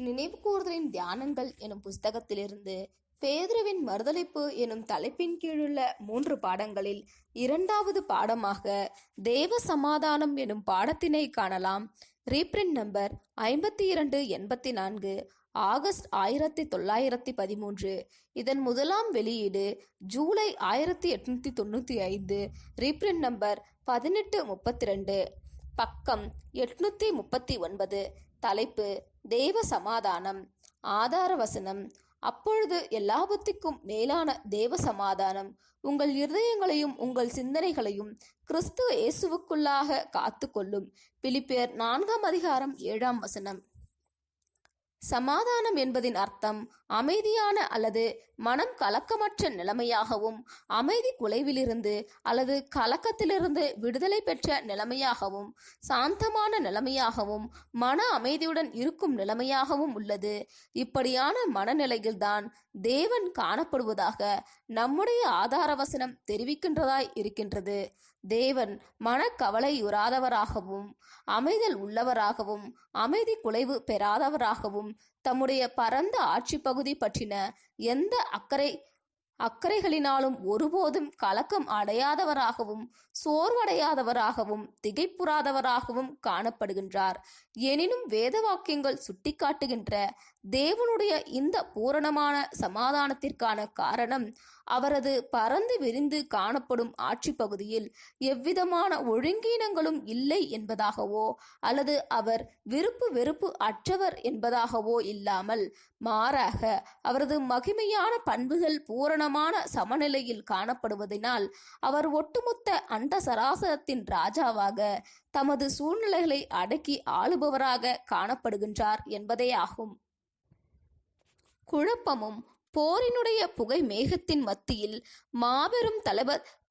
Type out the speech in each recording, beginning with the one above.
நினைவுகூர்தலின் தியானங்கள் எனும் புஸ்தகத்திலிருந்து பேதுருவின் மறுதலிப்பு எனும் தலைப்பின் கீழுள்ள 3 பாடங்களில் 2வது பாடமாக தேவ சமாதானம் எனும் பாடத்தினை காணலாம். Reprint number 5284, August 1913. இதன் முதலாம் வெளியீடு ஜூலை 1895. ரீப்ரிண்ட் நம்பர் 1832, பக்கம் 839. தலைப்பு தேவ சமாதானம். ஆதார வசனம்: அப்பொழுது எல்லாவற்றிற்கும் மேலான தேவ சமாதானம் உங்கள் இருதயங்களையும் உங்கள் சிந்தனைகளையும் கிறிஸ்து இயேசுவுக்குள்ளாக காத்து கொள்ளும். பிலிப்பியர் 4:7. சமாதானம் என்பதின் அர்த்தம் அமைதியான அல்லது மனம் கலக்கமற்ற நிலைமையாகவும், அமைதி குலைவிலிருந்து அல்லது கலக்கத்திலிருந்து விடுதலை பெற்ற நிலைமையாகவும், சாந்தமான நிலைமையாகவும், மன அமைதியுடன் இருக்கும் நிலைமையாகவும் உள்ளது. இப்படியான மனநிலையில்தான் தேவன் காணப்படுவதாக நம்முடைய ஆதார வசனம் தெரிவிக்கின்றதாய் இருக்கின்றது. தேவன் மனக்கவலையுறாதவராகவும், அமைதல் உள்ளவராகவும், அமைதி குலைவு பெறாதவராகவும், தம்முடைய பரந்த ஆட்சி பகுதி பற்றின எந்த அக்கறைகளினாலும் ஒருபோதும் கலக்கம் அடையாதவராகவும், சோர்வடையாதவராகவும், திகைப்புறாதவராகவும் காணப்படுகின்றார். எனினும் வேத வாக்கியங்கள் சுட்டிக்காட்டுகின்ற தேவனுடைய இந்த பூரணமான சமாதானத்திற்கான காரணம் அவரது பரந்து விரிந்து காணப்படும் ஆட்சி பகுதியில் எவ்விதமான ஒழுங்கீனங்களும் இல்லை என்பதாகவோ அல்லது அவர் விருப்பு வெறுப்பு அற்றவர் என்பதாகவோ இல்லாமல், மாறாக அவரது மகிமையான பண்புகள் பூரணமான சமநிலையில் காணப்படுவதனால் அவர் ஒட்டுமொத்த அண்ட சராசரத்தின் ராஜாவாக, தமது சூழ்நிலைகளை அடக்கி ஆளுபவராக காணப்படுகின்றார் என்பதே ஆகும். குழப்பமும் போரினுடைய புகை மேகத்தின் மத்தியில் மாபெரும்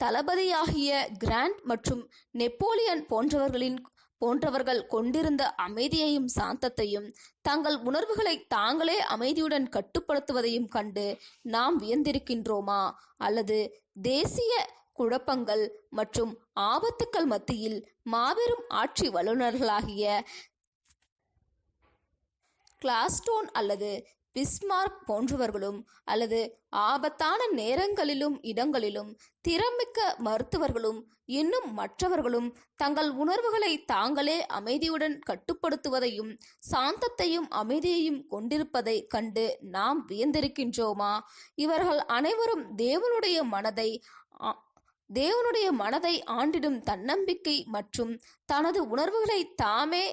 தளபதியாகிய கிராண்ட் மற்றும் நெப்போலியன் போன்றவர்கள் கொண்டிருந்த அமைதியையும் சாந்தத்தையும், தங்கள் உணர்வுகளை தாங்களே அமைதியுடன் கட்டுப்படுத்துவதையும் கண்டு நாம் வியந்திருக்கின்றோமா? அல்லது தேசிய குழப்பங்கள் மற்றும் ஆபத்துக்கள் மத்தியில் மாபெரும் ஆட்சி வல்லுநர்களாகிய கிளாஸ்டோன் அல்லது பிஸ்மார்க் போன்றவர்களும், அல்லது ஆபத்தான நேரங்களிலும் இடங்களிலும் திறமிக்க மருத்துவர்களும் இன்னும் மற்றவர்களும் தங்கள் உணர்வுகளை தாங்களே அமைதியுடன் கட்டுப்படுத்துவதையும் சாந்தத்தையும் அமைதியையும் கொண்டிருப்பதை கண்டு நாம் வியந்திருக்கின்றோமா? இவர்கள் அனைவரும் தேவனுடைய மனதை ஆண்டிடும் தன்னம்பிக்கை மற்றும் தனது உணர்வுகளை தாமே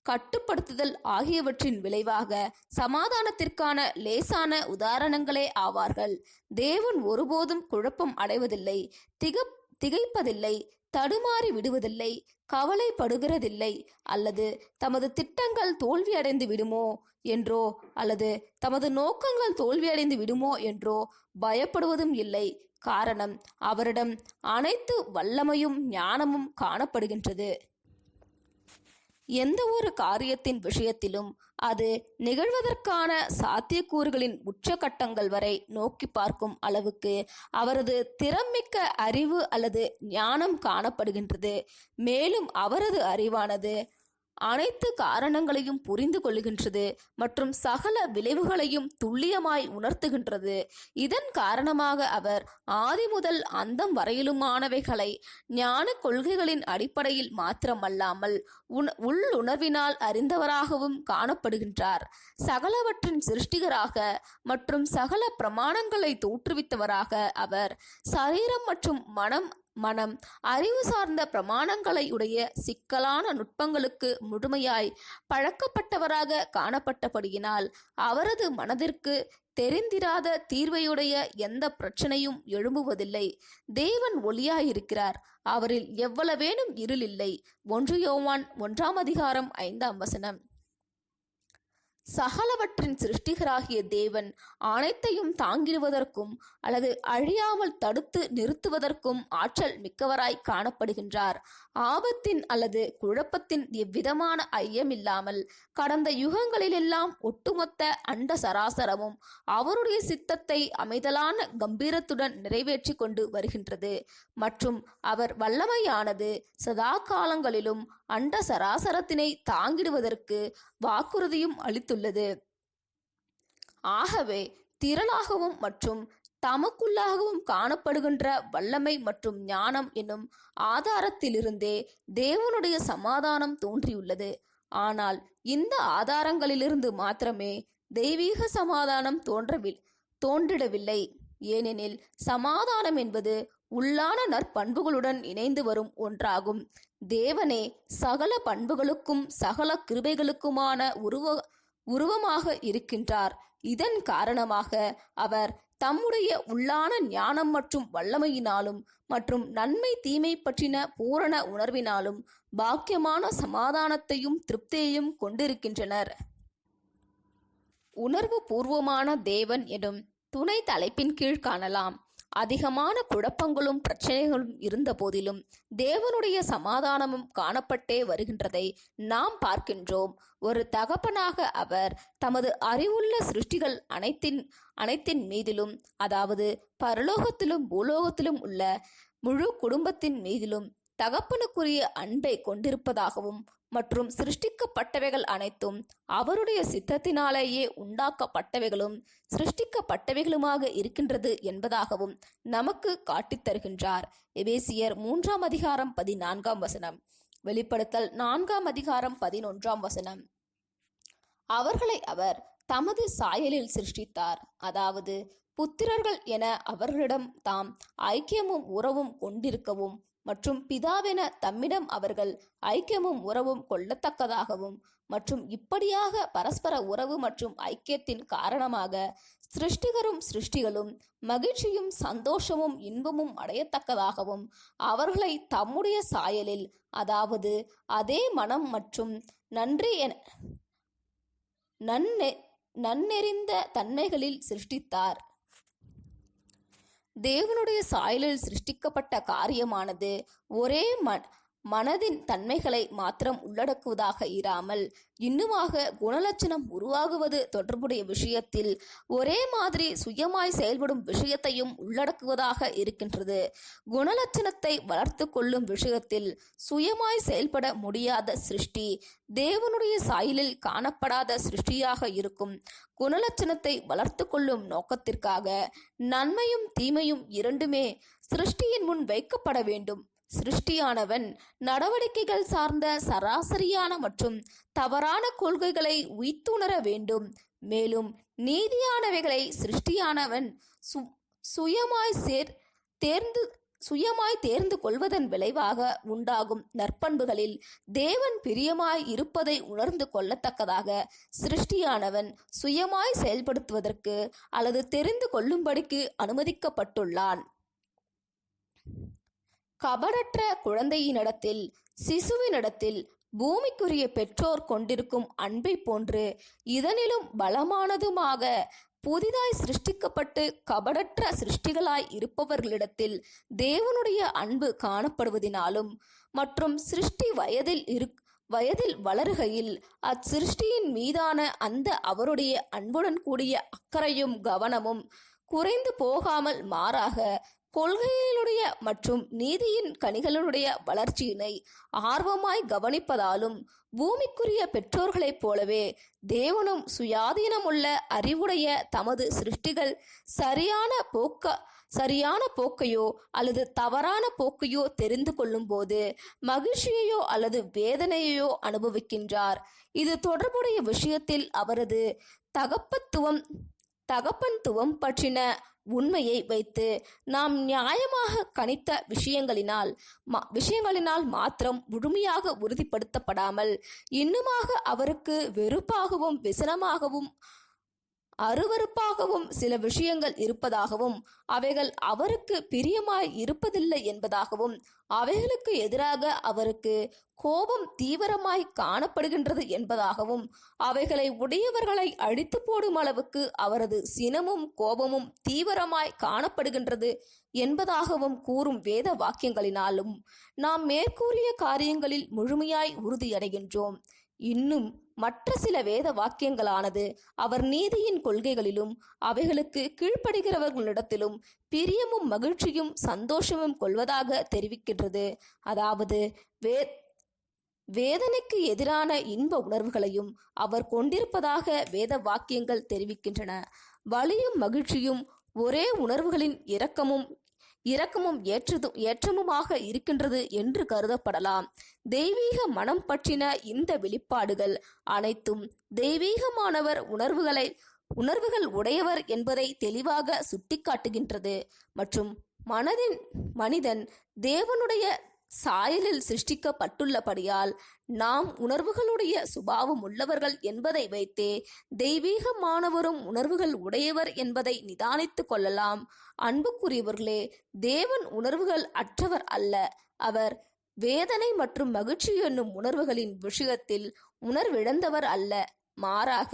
கட்டுப்படுத்துதல் ஆகியவற்றின் விளைவாக சமாதானத்திற்கான லேசான உதாரணங்களே ஆவார்கள். தேவன் ஒருபோதும் குழப்பம் அடைவதில்லை, திகைப்பதில்லை, தடுமாறி விடுவதில்லை, கவலைப்படுகிறதில்லை, அல்லது தமது திட்டங்கள் தோல்வியடைந்து விடுமோ என்றோ அல்லது தமது நோக்கங்கள் தோல்வியடைந்து விடுமோ என்றோ பயப்படுவதும் இல்லை. காரணம், அவரிடம் அனைத்து வல்லமையும் ஞானமும் காணப்படுகின்றது. எந்த ஒரு காரியத்தின் விஷயத்திலும் அது நிகழ்வதற்கான சாத்தியக்கூறுகளின் உச்சகட்டங்கள் வரை நோக்கி பார்க்கும் அளவுக்கு அவரது திறமிக்க அறிவு அல்லது ஞானம் காணப்படுகின்றது. மேலும் அவரது அறிவானது அனைத்து காரணங்களையும் புரிந்து கொள்ளுகின்றது மற்றும் சகல விளைவுகளையும் துல்லியமாய் உணர்த்துகின்றது. இதன் காரணமாக அவர் ஆதி முதல் அந்தம் வரையிலுமானவைகளை ஞான கொள்கைகளின் அடிப்படையில் மாத்திரமல்லாமல் உள்ளுணர்வினால் அறிந்தவராகவும் காணப்படுகின்றார். சகலவற்றின் சிருஷ்டிகராக மற்றும் சகல பிரமாணங்களை தோற்றுவித்தவராக அவர் சரீரம் மற்றும் மனம் அறிவு சார்ந்த பிரமாணங்களை உடைய சிக்கலான நுட்பங்களுக்கு முழுமையாய் பழக்கப்பட்டவராக காணப்பட்டபடியினால் அவரது மனதிற்கு தெரிந்திராத தீர்வையுடைய எந்த பிரச்சனையும் எழும்புவதில்லை. தேவன் ஒளியாயிருக்கிறார், அவரில் எவ்வளவேனும் இருள் இல்லை. 1 யோவான் 1:5. சகலவற்றின் சிருஷ்டிகராகிய தேவன் அனைத்தையும் தாங்கிடுவதற்கும் அல்லது அழியாமல் தடுத்து நிறுத்துவதற்கும் ஆற்றல் மிக்கவராய் காணப்படுகின்றார். ஆபத்தின் அல்லது குழப்பத்தின் எவ்விதமான ஐயமில்லாமல் கடந்த யுகங்களிலெல்லாம் ஒட்டுமொத்த அண்ட சராசரமும் அவருடைய சித்தத்தை அமைதலான கம்பீரத்துடன் நிறைவேற்றி கொண்டு வருகின்றது. மற்றும் அவர் வல்லமையானது சதா காலங்களிலும் அண்ட சராசரத்தினை தாங்கிடுவதற்கு வாக்குறுதியும் அளித்துள்ளது. வைத்துள்ளது. ஆகவே திரளாகவும் மற்றும் தமக்குள்ளாகவும் காணப்படுகின்ற வல்லமை மற்றும் ஞானம் என்னும் ஆதாரத்திலிருந்தே தேவனுடைய சமாதானம் தோன்றியுள்ளது. ஆனால் இந்த ஆதாரங்களிலிருந்து மாத்திரமே தெய்வீக சமாதானம் தோன்றிடவில்லை. ஏனெனில் சமாதானம் என்பது உள்ளான நற்பண்புகளுடன் இணைந்து வரும் ஒன்றாகும். தேவனே சகல பண்புகளுக்கும் சகல கிருபைகளுக்குமான உருவமாக இருக்கின்றார். இதன் காரணமாக அவர் தம்முடைய உள்ளான ஞானம் மற்றும் வல்லமையினாலும் மற்றும் நன்மை தீமை பற்றின பூரண உணர்வினாலும் பாக்கியமான சமாதானத்தையும் திருப்தியையும் கொண்டிருக்கின்றனர். உணர்வு பூர்வமான தேவன் எனும் துணை தலைப்பின் கீழ் காணலாம். அதிகமான குழப்பங்களும் பிரச்சனைகளும் இருந்த போதிலும் தேவனுடைய சமாதானமும் காணப்பட்டே வருகின்றதை நாம் பார்க்கின்றோம். ஒரு தகப்பனாக அவர் தமது அறிவுள்ள சிருஷ்டிகள் அனைத்தின் மீதிலும், அதாவது பரலோகத்திலும் பூலோகத்திலும் உள்ள முழு குடும்பத்தின் மீதிலும் தகப்பனுக்குரிய அன்பை கொண்டிருப்பதாகவும் மற்றும் சிருஷ்டிக்கப்பட்டவைகள் அனைத்தும் அவருடைய சித்தத்தினாலேயே உண்டாக்கப்பட்டவைகளும் சிருஷ்டிக்கப்பட்டவைகளுமாக இருக்கின்றது என்பதாகவும் நமக்கு காட்டித் தருகின்றார். எபேசியர் 3:14 வெளிப்படுத்தல் 4:11 அவர்களை அவர் தமது சாயலில் சிருஷ்டித்தார், அதாவது புத்திரர்கள் என அவர்களிடம் தாம் ஐக்கியமும் உறவும் கொண்டிருக்கவும் மற்றும் பிதாவென தம்மிடம் அவர்கள் ஐக்கியமும் உறவும் கொள்ளத்தக்கதாகவும் மற்றும் இப்படியாக பரஸ்பர உறவு மற்றும் ஐக்கியத்தின் காரணமாக சிருஷ்டிகளும் மகிழ்ச்சியும் சந்தோஷமும் இன்பமும் அடையத்தக்கதாகவும் அவர்களை தம்முடைய சாயலில், அதாவது அதே மனம் மற்றும் நன்னெறிந்த தன்மைகளில் சிருஷ்டித்தார். தேவனுடைய சாயலில் சிருஷ்டிக்கப்பட்ட காரியமானது ஒரே மனதின் தன்மைகளை மாத்திரம் உள்ளடக்குவதாக இராமல் இன்னுமாக குணலட்சணம் உருவாகுவது தொடர்புடைய விஷயத்தில் ஒரே மாதிரி சுயமாய் செயல்படும் விஷயத்தையும் உள்ளடக்குவதாக இருக்கின்றது. குணலட்சணத்தை வளர்த்து கொள்ளும் விஷயத்தில் சுயமாய் செயல்பட முடியாத சிருஷ்டி தேவனுடைய சாயலில் காணப்படாத சிருஷ்டியாக இருக்கும். குணலட்சணத்தை வளர்த்து கொள்ளும் நோக்கத்திற்காக நன்மையும் தீமையும் இரண்டுமே சிருஷ்டியின் முன் வைக்கப்பட வேண்டும். சிருஷ்டியானவன் நடவடிக்கைகள் சார்ந்த சராசரியான மற்றும் தவறான கொள்கைகளை உய்த்துணர வேண்டும். மேலும் நீதியானவைகளை சிருஷ்டியானவன் சுயமாய் தேர்ந்து கொள்வதன் விளைவாக உண்டாகும் நற்பண்புகளில் தேவன் பிரியமாய் இருப்பதை உணர்ந்து கொள்ளத்தக்கதாக சிருஷ்டியானவன் சுயமாய் செயல்படுத்துவதற்கு அல்லது தெரிந்து கொள்ளும்படிக்கு அனுமதிக்கப்பட்டுள்ளான். கபடற்ற குழந்தையினிடத்தில், சிசுவினிடத்தில் பூமிக்குரிய பெற்றோர் கொண்டிருக்கும் அன்பை போன்று இதனிலும் பலமானதுமாக புதிதாய் சிருஷ்டிக்கப்பட்டு கபடற்ற சிருஷ்டிகளாய் இருப்பவர்களிடத்தில் தேவனுடைய அன்பு காணப்படுவதினாலும் மற்றும் சிருஷ்டி வயதில் வளருகையில் அச்சிருஷ்டியின் மீதான அந்த அவருடைய அன்புடன் கூடிய அக்கறையும் கவனமும் குறைந்து போகாமல் மாறாக கொள்கைகளுடைய மற்றும் நீதியின் கனிகளுடைய வளர்ச்சியினை ஆர்வமாய் கவனிப்பதாலும் பூமிக்குரிய பெற்றோர்களைப் போலவே தேவனும் சுயாதீனமுள்ள அறிவுடைய தமது சிருஷ்டிகள் சரியான போக்கையோ அல்லது தவறான போக்கையோ தெரிந்து கொள்ளும் போது மகிழ்ச்சியையோ அல்லது வேதனையையோ அனுபவிக்கின்றார். இது தொடர்புடைய விஷயத்தில் அவரது தகப்பன்துவம் பற்றின உண்மையை வைத்து நாம் நியாயமாக கணித்த விஷயங்களினால் மாத்திரம் முழுமையாக உறுதிப்படுத்தப்படாமல் இன்னுமாக அவருக்கு வெறுப்பாகவும் விசனமாகவும் அருவருப்பாகவும் சில விஷயங்கள் இருப்பதாகவும் அவைகள் அவருக்கு பிரியமாய் இருப்பதில்லை என்பதாகவும் அவைகளுக்கு எதிராக அவருக்கு கோபம் தீவிரமாய் காணப்படுகின்றது என்பதாகவும் அவைகளை உடையவர்களை அழித்து போடும் அளவுக்கு அவரது சினமும் கோபமும் தீவிரமாய் காணப்படுகின்றது என்பதாகவும் கூறும் வேத வாக்கியங்களினாலும் நாம் மேற்கூறிய காரியங்களில் முழுமையாய் உறுதியடைகின்றோம். இன்னும் மற்ற சில வேத வாக்கியங்களானது அவர் நீதியின் கொள்கைகளிலும் அவைகளுக்கு கீழ்ப்படுகிறவர்களிடத்திலும் பிரியமும் மகிழ்ச்சியும் சந்தோஷமும் கொள்வதாக தெரிவிக்கின்றது. அதாவது வேதனைக்கு எதிரான இன்ப உணர்வுகளையும் அவர் கொண்டிருப்பதாக வேத வாக்கியங்கள் தெரிவிக்கின்றன. வலியும் மகிழ்ச்சியும் ஒரே உணர்வுகளின் இரக்கமும் ஏற்றமுமாக இருக்கின்றது என்று கருதப்படலாம். தெய்வீக மனம் பற்றின இந்த வெளிப்பாடுகள் அனைத்தும் தெய்வீகமானவர் உணர்வுகள் உடையவர் என்பதை தெளிவாக சுட்டிக்காட்டுகின்றது. மற்றும் மனிதன் தேவனுடைய சாயலில் சிருஷ்டிக்கப்பட்டுள்ளபடியால் நாம் உணர்வுகளுடைய சுபாவம் உள்ளவர்கள் என்பதை வைத்தே தெய்வீகமானவரும் உணர்வுகள் உடையவர் என்பதை நிதானித்து கொள்ளலாம். அன்புக்குரியவர்களே, தேவன் உணர்வுகள் அற்றவர் அல்ல. அவர் வேதனை மற்றும் மகிழ்ச்சி என்னும் உணர்வுகளின் விஷயத்தில் உணர்விழந்தவர் அல்ல. மாறாக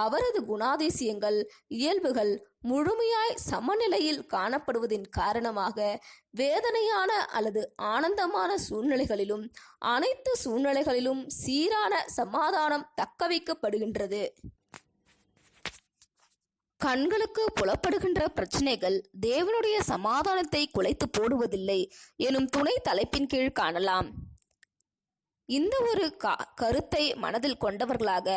அவரது குணாதிசயங்கள் இயல்புகள் முழுமையாய் சமநிலையில் காணப்படுவதின் காரணமாக வேதனையான அல்லது ஆனந்தமான சூழ்நிலைகளிலும் அனைத்து சூழ்நிலைகளிலும் சீரான சமாதானம் தக்கவைக்கப்படுகின்றது. கண்களுக்கு புலப்படுகின்ற பிரச்சனைகள் தேவனுடைய சமாதானத்தை குலைத்து போடுவதில்லை எனும் துணை தலைப்பின் கீழ் காணலாம். இந்த ஒரு கருத்தை மனதில் கொண்டவர்களாக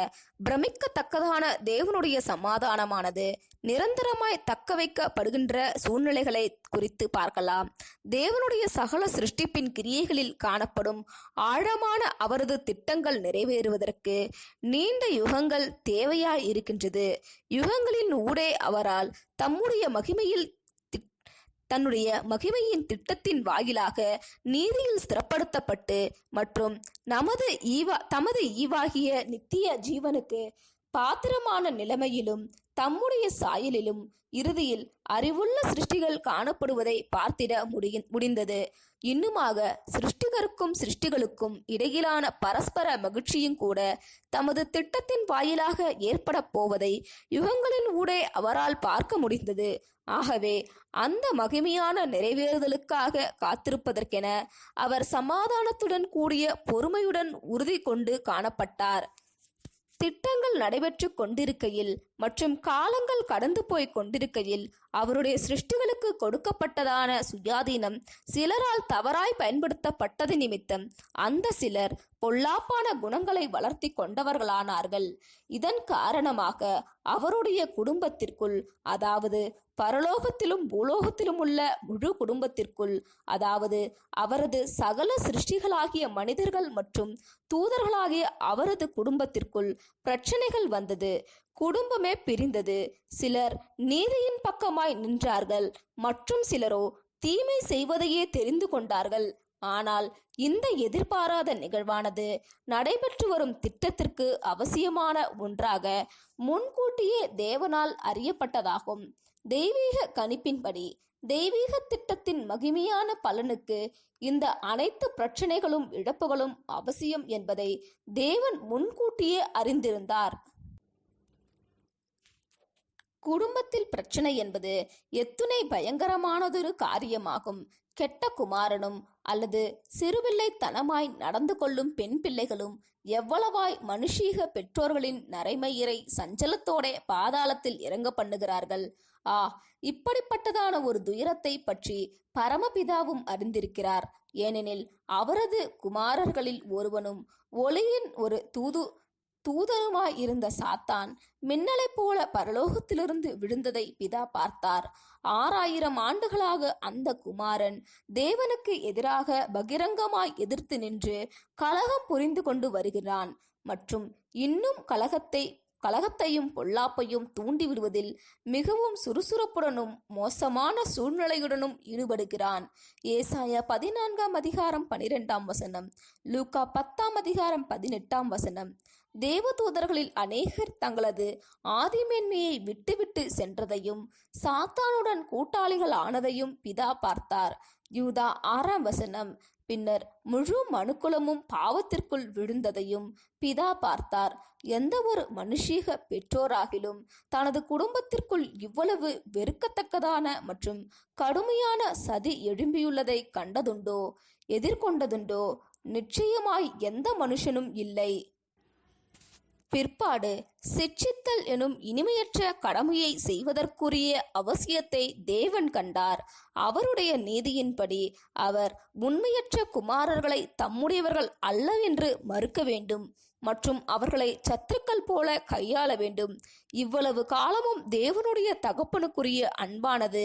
பிரமிக்கத்தக்கதான தேவனுடைய சமாதானமானது நிரந்தரமாய் தக்க வைக்கப்படுகின்ற சூழ்நிலைகளை குறித்து பார்க்கலாம். தேவனுடைய சகல சிருஷ்டிப்பின் கிரியைகளில் காணப்படும் ஆழமான அவரது திட்டங்கள் நிறைவேறுவதற்கு நீண்ட யுகங்கள் தேவையாய் இருக்கின்றது. யுகங்களின் ஊடே அவரால் தன்னுடைய மகிமையின் திட்டத்தின் வாயிலாக நீதியில் ஸ்திரப்படுத்தப்பட்டு மற்றும் தமது ஈவாகிய நித்திய ஜீவனுக்கு பாத்திரமான நிலைமையிலும் தம்முடைய சாயலிலும் இறுதியில் அறிவுள்ள சிருஷ்டிகள் காணப்படுவதை பார்த்திட முடிந்தது. இன்னுமாக சிருஷ்டிகளுக்கும் இடையிலான பரஸ்பர மகிழ்ச்சியும் கூட தமது திட்டத்தின் வாயிலாக ஏற்பட போவதை யுகங்களின் ஊடே அவரால் பார்க்க முடிந்தது. ஆகவே அந்த மகிமையான நிறைவேறுதலுக்காக காத்திருப்பதற்கென அவர் சமாதானத்துடன் கூடிய பொறுமையுடன் உறுதி கொண்டு காணப்பட்டார். திட்டங்கள் நடைபெற்று கொண்டிருக்கையில் மற்றும் காலங்கள் கடந்து போய் கொண்டிருக்கையில் அவருடைய சிருஷ்டிகளுக்கு கொடுக்கப்பட்டதான சுயாதீனம் சிலரால் தவறாய் பயன்படுத்தப்பட்டது நிமித்தம் அந்த சிலர் பொல்லாப்பான குணங்களை வளர்த்தி கொண்டவர்களானார்கள். இதன் காரணமாக அவருடைய குடும்பத்திற்குள், அதாவது பரலோகத்திலும் பூலோகத்திலும் உள்ள முழு குடும்பத்திற்குள், அதாவது அவரது சகல சிருஷ்டிகளாகிய மனிதர்கள் மற்றும் தூதர்களாகிய அவரது குடும்பத்திற்குள் பிரச்சனைகள் வந்தது. குடும்பமே பிரிந்தது. சிலர் நீதியின் பக்கமாய் நின்றார்கள், மற்றும் சிலரோ தீமை செய்வதையே தெரிந்து கொண்டார்கள். ஆனால் இந்த எதிர்பாராத நிகழ்வானது நடைபெற்று வரும் திட்டத்திற்கு அவசியமான ஒன்றாக முன்கூட்டியே தேவனால் அறியப்பட்டதாகும். தெய்வீக கணிப்பின்படி தெய்வீக திட்டத்தின் மகிமையான பலனுக்கு இந்த அனைத்து பிரச்சனைகளும் இழப்புகளும் அவசியம் என்பதை தேவன் முன்கூட்டியே அறிந்திருந்தார். குடும்பத்தில் பிரச்சனை என்பது எத்துணை பயங்கரமானதொரு காரியமாகும். கெட்ட குமாரனும் அல்லது சிறுபிள்ளைத்தனமாய் நடந்து கொள்ளும் பெண் பிள்ளைகளும் எவ்வளவாய் மனுஷீக பெற்றோர்களின் நரைமயிரை சஞ்சலத்தோட பாதாளத்தில் இறங்க பண்ணுகிறார்கள். இப்படிப்பட்டதான ஒரு துயரத்தை பற்றி பரமபிதாவும் அறிந்திருக்கிறார். ஏனெனில் அவரது குமாரர்களில் ஒருவனும் ஒளியின் ஒரு தூதனுமாய் இருந்த சாத்தான் மின்னலை போல பரலோகத்திலிருந்து விழுந்ததை பிதா பார்த்தார். 6000 ஆண்டுகளாக அந்த குமாரன் தேவனுக்கு எதிராக பகிரங்கமாய் எதிர்த்து நின்று கலகம் புரிந்து கொண்டு வருகிறான் மற்றும் இன்னும் கலகத்தையும் பொல்லாப்பையும் தூண்டிவிடுவதில் மிகவும் சுறுசுறுப்புடனும் மோசமான சூழ்நிலையுடனும் ஈடுபடுகிறான். ஏசாயா 14ஆம் அதிகாரம் 12ஆம் வசனம், லூக்கா 10ஆம் அதிகாரம் 18ஆம் வசனம். தேவதூதர்களில் அநேகர் தங்களது ஆதிமேன்மையை விட்டுவிட்டு சென்றதையும் சாத்தானுடன் கூட்டாளிகள் ஆனதையும் பிதா பார்த்தார். யூதா 6ஆம் வசனம். பின்னர் முழு மனுக்குலமும் பாவத்திற்குள் விழுந்ததையும் பிதா பார்த்தார். எந்த ஒரு மனுஷீக பெற்றோராகிலும் தனது குடும்பத்திற்குள் இவ்வளவு வெறுக்கத்தக்கதான மற்றும் கடுமையான சதி எழும்பியுள்ளதை கண்டதுண்டோ, எதிர்கொண்டதுண்டோ? நிச்சயமாய் எந்த மனுஷனும் இல்லை. பிற்பாடு சிட்சித்தல் எனும் இனிமையற்ற கடமையை செய்வதற்குரிய அவசியத்தை தேவன் கண்டார். அவருடைய நீதியின்படி அவர் உண்மையற்ற குமாரர்களை தம்முடையவர்கள் அல்லவென்று மறுக்க வேண்டும் மற்றும் அவர்களை சத்துருக்கள் போல கையாள வேண்டும். இவ்வளவு காலமும் தேவனுடைய தகப்பனுக்குரிய அன்பானது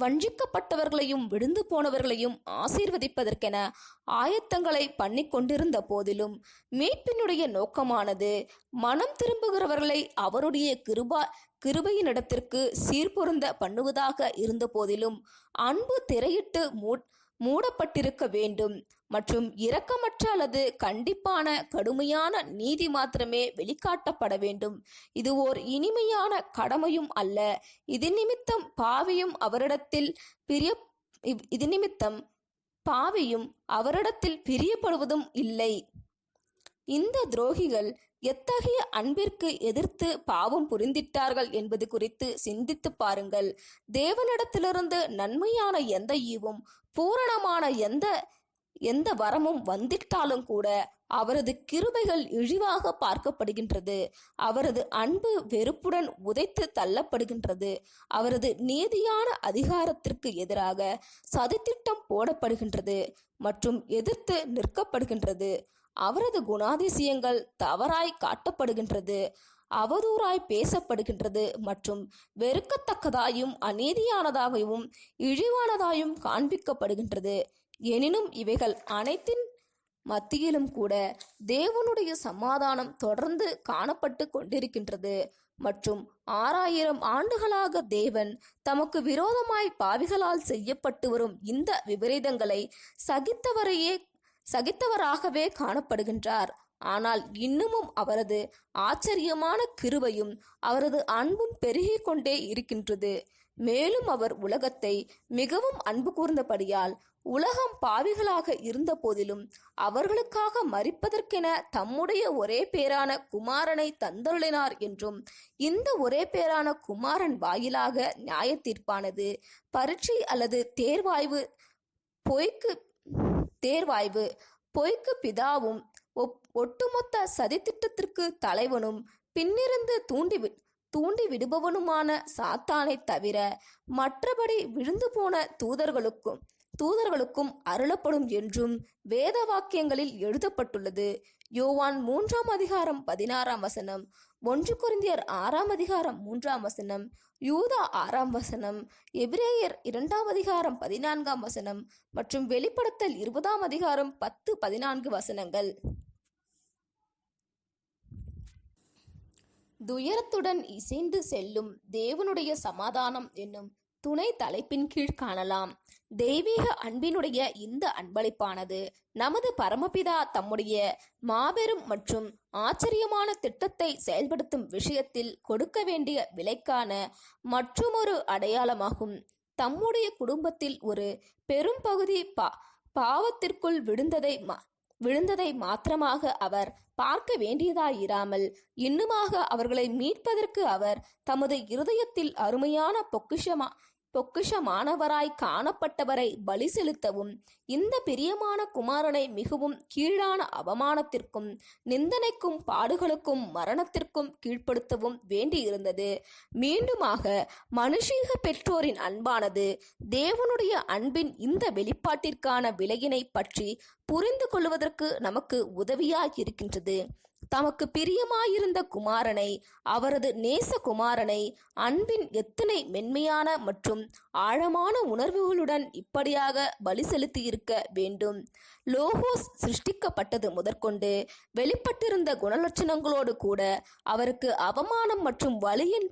வஞ்சிக்கப்பட்டவர்களையும் விழுந்து போனவர்களையும் ஆசீர்வதிப்பதற்கென ஆயத்தங்களை பண்ணி கொண்டிருந்த போதிலும் மீட்பினுடைய நோக்கமானது மனம் திரும்புகிறவர்களை அவருடைய கிருபையினிடத்திற்கு சீர்பொருந்த பண்ணுவதாக இருந்த போதிலும் அன்பு திரையிட்டு மூடப்பட்டிருக்க வேண்டும் மற்றும் இரக்கமற்ற அல்லது கண்டிப்பான கடுமையான நீதி மாத்திரமே வெளிக்காட்டப்பட வேண்டும். இது ஓர் இனிமையான கடமையும் அல்ல. இது நிமித்தம் பாவியும் அவரிடத்தில் பிரியப்படுவதும் இல்லை. இந்த துரோகிகள் எத்தகைய அன்பிற்கு எதிர்த்து பாவம் புரிந்திட்டார்கள் என்பது குறித்து சிந்தித்து பாருங்கள். தேவனிடத்திலிருந்து நன்மையான எந்த ஈவும் பூரணமான எந்த வரமும் வந்திட்டாலும் கூட அவரது கிருபைகள் இழிவாக பார்க்கப்படுகின்றது. அவரது அன்பு வெறுப்புடன் உதைத்து தள்ளப்படுகின்றது. அவரது நீதியான அதிகாரத்திற்கு எதிராக சதித்திட்டம் போடப்படுகின்றது மற்றும் எதிர்த்து நிற்கப்படுகின்றது. அவரது குணாதிசயங்கள் தவறாய் காட்டப்படுகின்றது, அவதூறாய் பேசப்படுகின்றது மற்றும் வெறுக்கத்தக்கதாயும் அநீதியானதாகவும் இழிவானதாயும் காண்பிக்கப்படுகின்றது. எனினும் இவைகள் அனைத்தின் மத்தியிலும் கூட தேவனுடைய சமாதானம் தொடர்ந்து காணப்பட்டு கொண்டிருக்கின்றது மற்றும் 6000 ஆண்டுகளாக தேவன் தமக்கு விரோதமாய் பாவிகளால் செய்யப்பட்டு வரும் இந்த விபரீதங்களை சகித்தவராகவே காணப்படுகின்றார். ஆனால் இன்னமும் அவரது ஆச்சரியமான கிருபையும் அவரது அன்பும் பெருகிக் கொண்டே இருக்கின்றது. மேலும் அவர் உலகத்தை மிகவும் அன்பு கூர்ந்தபடியால் உலகம் பாவிகளாக இருந்த போதிலும் அவர்களுக்காக மரிப்பதற்கென தம்முடைய ஒரே பேரான குமாரனை தந்தருளினார் என்றும், இந்த ஒரே பேரான குமாரன் வாயிலாக நியாய தீர்ப்பானது பரீட்சை அல்லது பொய்க்கு பிதாவும் ஒட்டுமொத்த சதித்திட்டத்திற்கு தலைவனும் பின்னிருந்து தூண்டி விடுபவனுமான சாத்தானை தவிர மற்றபடி விழுந்து போன தூதர்களுக்கும் அருளப்படும் என்றும் வேத வாக்கியங்களில் எழுதப்பட்டுள்ளது. யோவான் 3:16, 1 கொரிந்தியர் 6:3, யூதா 6 எபிரேயர் 2:14 மற்றும் வெளிப்படுத்தல் 20:10-14. துயரத்துடன் இசைந்து செல்லும் தேவனுடைய சமாதானம் என்னும் துணை தலைப்பின் கீழ் காணலாம். தெய்வீக அன்பினுடைய இந்த அன்பளிப்பானது நமது பரமபிதா தம்முடைய மாபெரும் மற்றும் ஆச்சரியமான திட்டத்தை செயல்படுத்தும் விஷயத்தில் கொடுக்க வேண்டிய விலைக்கான மற்றுமொரு அடையாளமாகும். தம்முடைய குடும்பத்தில் ஒரு பெரும் பகுதி பாவத்திற்குள் விழுந்ததை மாத்திரமாக அவர் பார்க்க வேண்டியதாயிராமல் இன்னுமாக அவர்களை மீட்பதற்கு அவர் தமது இருதயத்தில் அருமையான பொக்கிஷமானவராய் காணப்பட்டவரை பலி செலுத்தவும், இந்த பிரியமான குமாரனை மிகவும் கீழான அவமானத்திற்கும் நிந்தனைக்கும் பாடுகளுக்கும் மரணத்திற்கும் கீழ்ப்படுத்தவும் வேண்டியிருந்தது. மீண்டுமாக மனுஷீக பெற்றோரின் அன்பானது தேவனுடைய அன்பின் இந்த வெளிப்பாட்டிற்கான விலையினை பற்றி புரிந்து கொள்வதற்கு நமக்கு உதவியாயிருக்கின்றது. தமக்கு பிரியமாயிருந்த குமாரனை, அவரது நேச குமாரனை அன்பின் எத்தனை மென்மையான மற்றும் ஆழமான உணர்வுகளுடன் இப்படியாக பலி செலுத்தியிருக்க வேண்டும். லோகோஸ் சிருஷ்டிக்கப்பட்டது முதற்கொண்டு வெளிப்பட்டிருந்த குணலட்சணங்களோடு கூட அவருக்கு அவமானம் மற்றும் வலியின்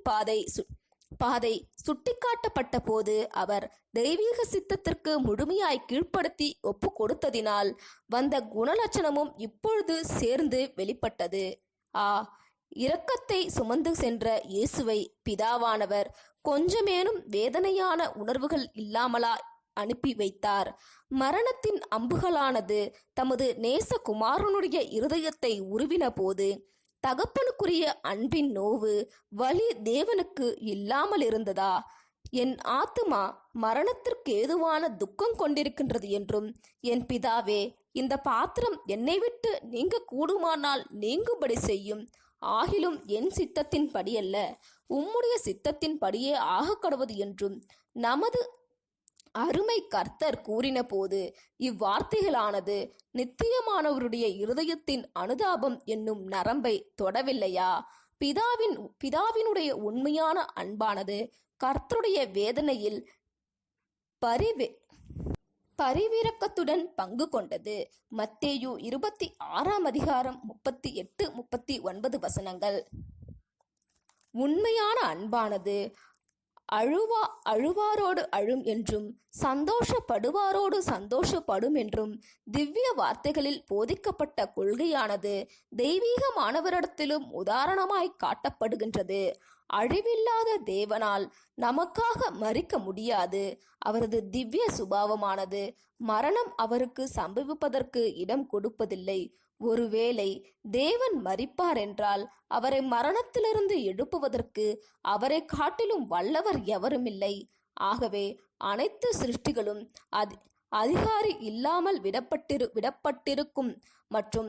பாதை சுட்டிக்காட்டப்பட்ட போது அவர் தெய்வீக சித்தத்திற்கு முழுமையாய் கீழ்ப்படுத்தி ஒப்பு கொடுத்ததினால் வந்த குணலட்சணமும் இப்பொழுது சேர்ந்து வெளிப்பட்டது. இரக்கத்தை சுமந்து சென்ற இயேசுவை பிதாவானவர் கொஞ்சமேனும் வேதனையான உணர்வுகள் இல்லாமலா அனுப்பி வைத்தார். மரணத்தின் அம்புகளானது தமது நேச குமாரனுடைய இருதயத்தை உருவின போது தகப்பனுக்குரிய அன்பின் நோவு வலி தேவனுக்கு இல்லாமல் இருந்ததா? என் ஆத்துமா மரணத்திற்கு ஏதுவான துக்கம் கொண்டிருக்கின்றது என்றும், என் பிதாவே, இந்த பாத்திரம் என்னை விட்டு நீங்க கூடுமானால் நீங்கும்படி செய்யும், ஆகிலும் என் சித்தத்தின் படியல்ல, உம்முடைய சித்தத்தின் படியே ஆகக்கடவது என்றும் நமது அருமை கர்த்தர் கூறின போது இவ்வார்த்தைகளானது நித்தியமானவருடைய இருதயத்தின் அனுதாபம் என்னும் நரம்பை தொடவில்லையா? பிதாவினுடைய உண்மையான அன்பானது கர்த்தருடைய வேதனையில் பரிவிரக்கத்துடன் பங்கு கொண்டது. மத்தேயு 26 38-39 வசனங்கள். உண்மையான அன்பானது அழுவாரோடு அழும் என்றும் சந்தோஷப்படுவாரோடு சந்தோஷப்படும் என்றும் திவ்ய வார்த்தைகளில் போதிக்கப்பட்ட கொள்கையானது தெய்வீகமானவரிடத்திலும் உதாரணமாய் காட்டப்படுகின்றது. அழிவில்லாத தேவனால் நமக்காக மரிக்க முடியாது. அவரது திவ்ய சுபாவமானது மரணம் அவருக்கு சம்பவிப்பதற்கு இடம் கொடுப்பதில்லை. ஒருவேளை தேவன் மரிப்பார் என்றால் அவரை மரணத்திலிருந்து எழுப்புவதற்கு அவரை காட்டிலும் வல்லவர் எவருமில்லை. ஆகவே அனைத்து சிருஷ்டிகளும் அதிகாரி இல்லாமல் விடப்பட்டிருக்கும் மற்றும்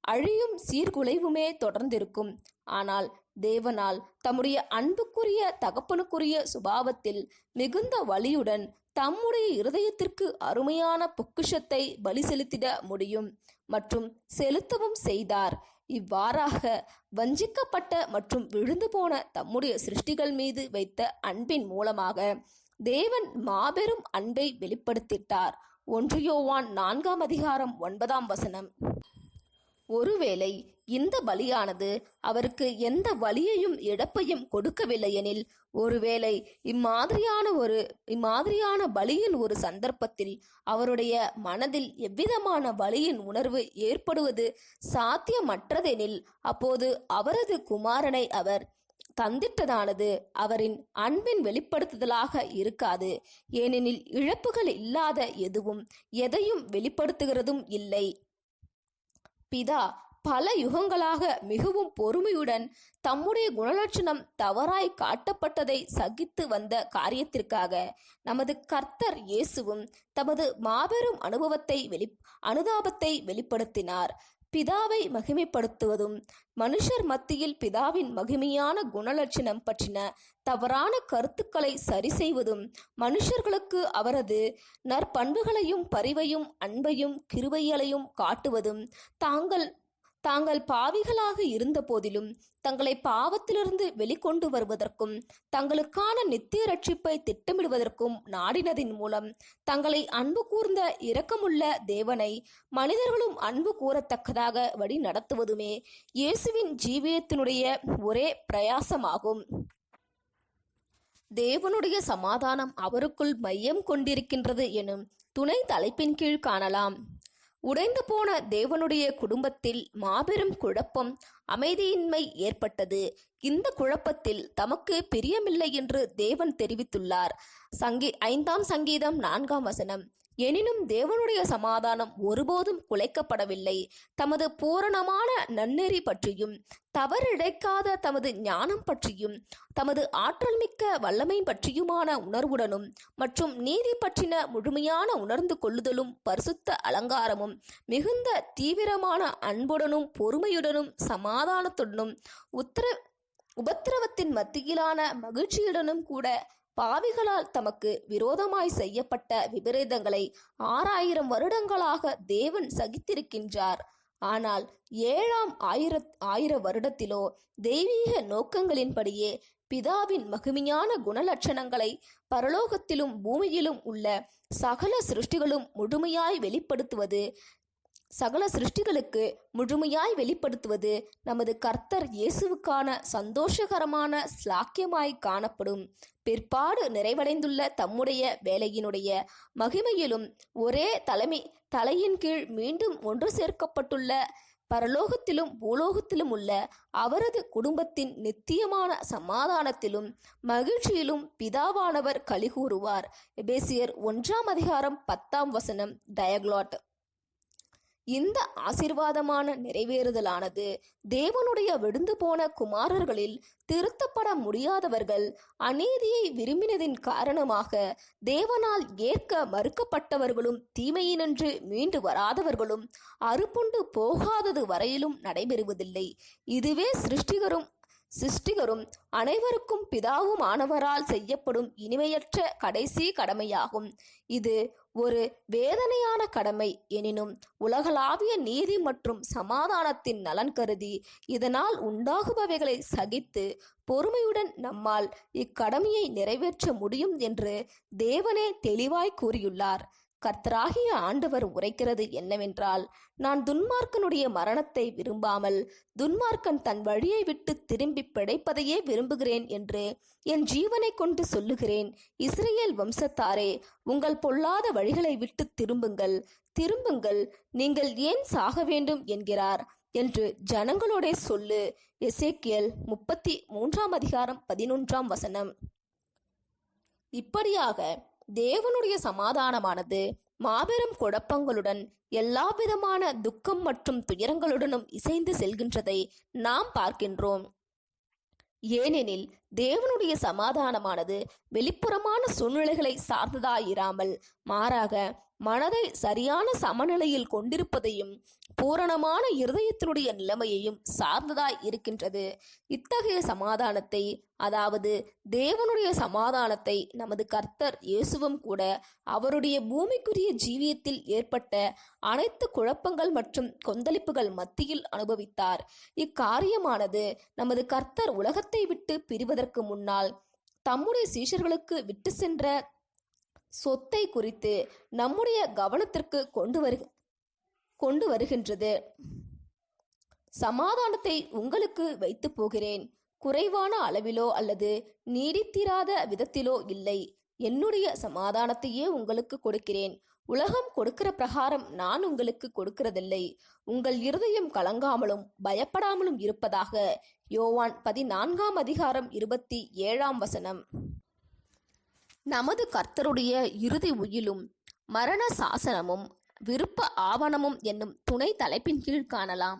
அழியும் சீர்குலைவுமே தொடர்ந்திருக்கும். ஆனால் தேவனால் தம்முடைய அன்புக்குரிய தகப்பனுக்குரிய சுபாவத்தில் மிகுந்த வலியுடன் தம்முடைய இருதயத்திற்கு அருமையான பொக்கிஷத்தை பலி செலுத்திட முடியும் மற்றும் செலுத்தவும் செய்தார். இவ்வாறாக வஞ்சிக்கப்பட்ட மற்றும் விழுந்து போன தம்முடைய சிருஷ்டிகள் மீது வைத்த அன்பின் மூலமாக தேவன் மாபெரும் அன்பை வெளிப்படுத்திட்டார். 1 யோவான் 4:9 ஒருவேளை இந்த பலியானது அவருக்கு எந்த வலியையும் இழப்பையும் கொடுக்கவில்லை எனில், ஒருவேளை இம்மாதிரியான பலியின் ஒரு சந்தர்ப்பத்தில் அவருடைய மனதில் எவ்விதமான வலியின் உணர்வு ஏற்படுவது சாத்தியமற்றதெனில், அப்போது அவரது குமாரனை அவர் தந்திட்டதானது அவரின் அன்பின் வெளிப்படுத்துதலாக இருக்காது. ஏனெனில் இழப்புகள் இல்லாத எதுவும் எதையும் வெளிப்படுத்துகிறதும் இல்லை. பிதா பல யுகங்களாக மிகவும் பொறுமையுடன் தம்முடைய குணலட்சணம் தவறாய் காட்டப்பட்டதை சகித்து வந்த காரியத்திற்காக நமது கர்த்தர் இயேசுவும் தமது மாபெரும் அனுதாபத்தை வெளிப்படுத்தினார். பிதாவை மகிமைப்படுத்துவதும் மனுஷர் மத்தியில் பிதாவின் மகிமையான குணலட்சணம் பற்றின தவறான கருத்துக்களை சரி செய்வதும் மனுஷர்களுக்கு அவரது நற்பண்புகளையும் பரிவையும் அன்பையும் கிருபைகளையும் காட்டுவதும் தாங்கள் பாவிகளாக இருந்த போதிலும் தங்களை பாவத்திலிருந்து வெளிக்கொண்டு வருவதற்கும் தங்களுக்கான நித்திய ரட்சிப்பை திட்டமிடுவதற்கும் நாடினதின் மூலம் தங்களை அன்பு கூர்ந்த இரக்கமுள்ள தேவனை மனிதர்களும் அன்பு கூறத்தக்கதாக வழி நடத்துவதுமே இயேசுவின் ஜீவியத்தினுடைய ஒரே பிரயாசமாகும். தேவனுடைய சமாதானம் அவருக்குள் மையம் கொண்டிருக்கின்றது எனும் துணை தலைப்பின் கீழ் காணலாம். உடைந்து போன தேவனுடைய குடும்பத்தில் மாபெரும் குழப்பம், அமைதியின்மை ஏற்பட்டது. இந்த குழப்பத்தில் தமக்கு பிரியமில்லை என்று தேவன் தெரிவித்துள்ளார். 5 சங்கீதம் 4 எனினும் தேவனுடைய சமாதானம் ஒருபோதும் குலைக்கப்படவில்லை. தமது பூரணமான நன்னெறி பற்றியும் தவறிழைக்காத தமது ஞானம் பற்றியும் தமது ஆற்றல் மிக்க வல்லமை பற்றியுமான உணர்வுடனும் மற்றும் நீதி பற்றின முழுமையான உணர்ந்து கொள்ளுதலும் பரிசுத்த அலங்காரமும் மிகுந்த தீவிரமான அன்புடனும் பொறுமையுடனும் சமாதானத்துடனும் உபத்திரவத்தின் மத்தியிலான மகிழ்ச்சியுடனும் கூட பாவிகளால் தமக்கு விரோதமாய் செய்யப்பட்ட விபரீதங்களை 6000 வருடங்களாக தேவன் சகித்திருக்கின்றார். ஆனால் 7ஆம் ஆயிர வருடத்திலோ தெய்வீக நோக்கங்களின்படியே பிதாவின் மகிமையான குணலட்சணங்களை பரலோகத்திலும் பூமியிலும் உள்ள சகல சிருஷ்டிகளுக்கு முழுமையாய் வெளிப்படுத்துவது நமது கர்த்தர் இயேசுவுக்கான சந்தோஷகரமான ஸ்லாக்கியமாய் காணப்படும். பிற்பாடு நிறைவடைந்துள்ள தம்முடைய வேலையினுடைய மகிமையிலும் ஒரே தலையின் கீழ் மீண்டும் ஒன்று சேர்க்கப்பட்டுள்ள பரலோகத்திலும் பூலோகத்திலும் உள்ள அவரது குடும்பத்தின் நித்தியமான சமாதானத்திலும் மகிழ்ச்சியிலும் பிதாவானவர் களிகூறுவார். எபேசியர் 1:10 டயக்லாட். இந்த ஆசீர்வாதமான நிறைவேறுதலானது தேவனுடைய விழுந்து போன குமாரர்களில் திருத்தப்பட முடியாதவர்கள் அநீதியை விரும்பினதின் காரணமாக தேவனால் ஏற்க மறுக்கப்பட்டவர்களும் தீமையினின்று மீண்டு வராதவர்களும் அறுப்புண்டு போகாதது வரையிலும் நடைபெறுவதில்லை. இதுவே சிருஷ்டிகரும் அனைவருக்கும் பிதாவும் ஆனவரால் செய்யப்படும் இனிமையற்ற கடைசி கடமையாகும். இது ஒரு வேதனையான கடமை எனினும் உலகளாவிய நீதி மற்றும் சமாதானத்தின் நலன் கருதி இதனால் உண்டாகுபவைகளை சகித்து பொறுமையுடன் நம்மால் இக்கடமையை நிறைவேற்ற முடியும் என்று தேவனே தெளிவாய் கூறியுள்ளார். கர்த்தராகிய ஆண்டவர் உரைக்கிறது என்னவென்றால், நான் துன்மார்க்கனுடைய மரணத்தை விரும்பாமல் துன்மார்க்கன் தன் வழியை விட்டு திரும்பி பிழைப்பதையே விரும்புகிறேன் என்று என் ஜீவனை கொண்டு சொல்லுகிறேன். இஸ்ரவேல் வம்சத்தாரே, உங்கள் பொல்லாத வழிகளை விட்டு திரும்புங்கள், நீங்கள் ஏன் சாக வேண்டும் என்கிறார் என்று ஜனங்களோடே சொல்லு. எசேக்கியேல் 33:11. இப்படியாக தேவனுடைய சமாதானமானது மாபெரும் குழப்பங்களுடன் எல்லாவிதமான துக்கம் மற்றும் துயரங்களுடனும் இசைந்து செல்கின்றதை நாம் பார்க்கின்றோம். ஏனெனில் தேவனுடைய சமாதானமானது வெளிப்புறமான சூழ்நிலைகளை சார்ந்ததாயிராமல் மாறாக மனதை சரியான சமநிலையில் கொண்டிருப்பதையும் பூரணமான இருதயத்தினுடைய நிலைமையையும் சார்ந்ததாய் இருக்கின்றது. இத்தகைய சமாதானத்தை, அதாவது தேவனுடைய சமாதானத்தை, நமது கர்த்தர் இயேசுவும் கூட அவருடைய பூமிக்குரிய ஜீவியத்தில் ஏற்பட்ட அனைத்து குழப்பங்கள் மற்றும் கொந்தளிப்புகள் மத்தியில் அனுபவித்தார். இக்காரியமானது நமது கர்த்தர் உலகத்தை விட்டு பிரிவதற்கு முன்னால் தம்முடைய சீஷர்களுக்கு விட்டு சென்ற சொத்தை குறித்து நம்முடைய கவனத்திற்கு கொண்டு வருகின்றது. சமாதானத்தை உங்களுக்கு வைத்து போகிறேன், குறைவான அளவிலோ அல்லது நீடித்திராத விதத்திலோ இல்லை. என்னுடைய சமாதானத்தையே உங்களுக்கு கொடுக்கிறேன். உலகம் கொடுக்கிற பிரகாரம் நான் உங்களுக்கு கொடுக்கிறதில்லை. உங்கள் இருதயம் கலங்காமலும் பயப்படாமலும் இருப்பதாக. யோவான் 14:27. நமது கர்த்தருடைய இறுதி உயிலும் மரண சாசனமும் விருப்ப ஆவணமும் என்னும் துணை தலைப்பின் கீழ் காணலாம்.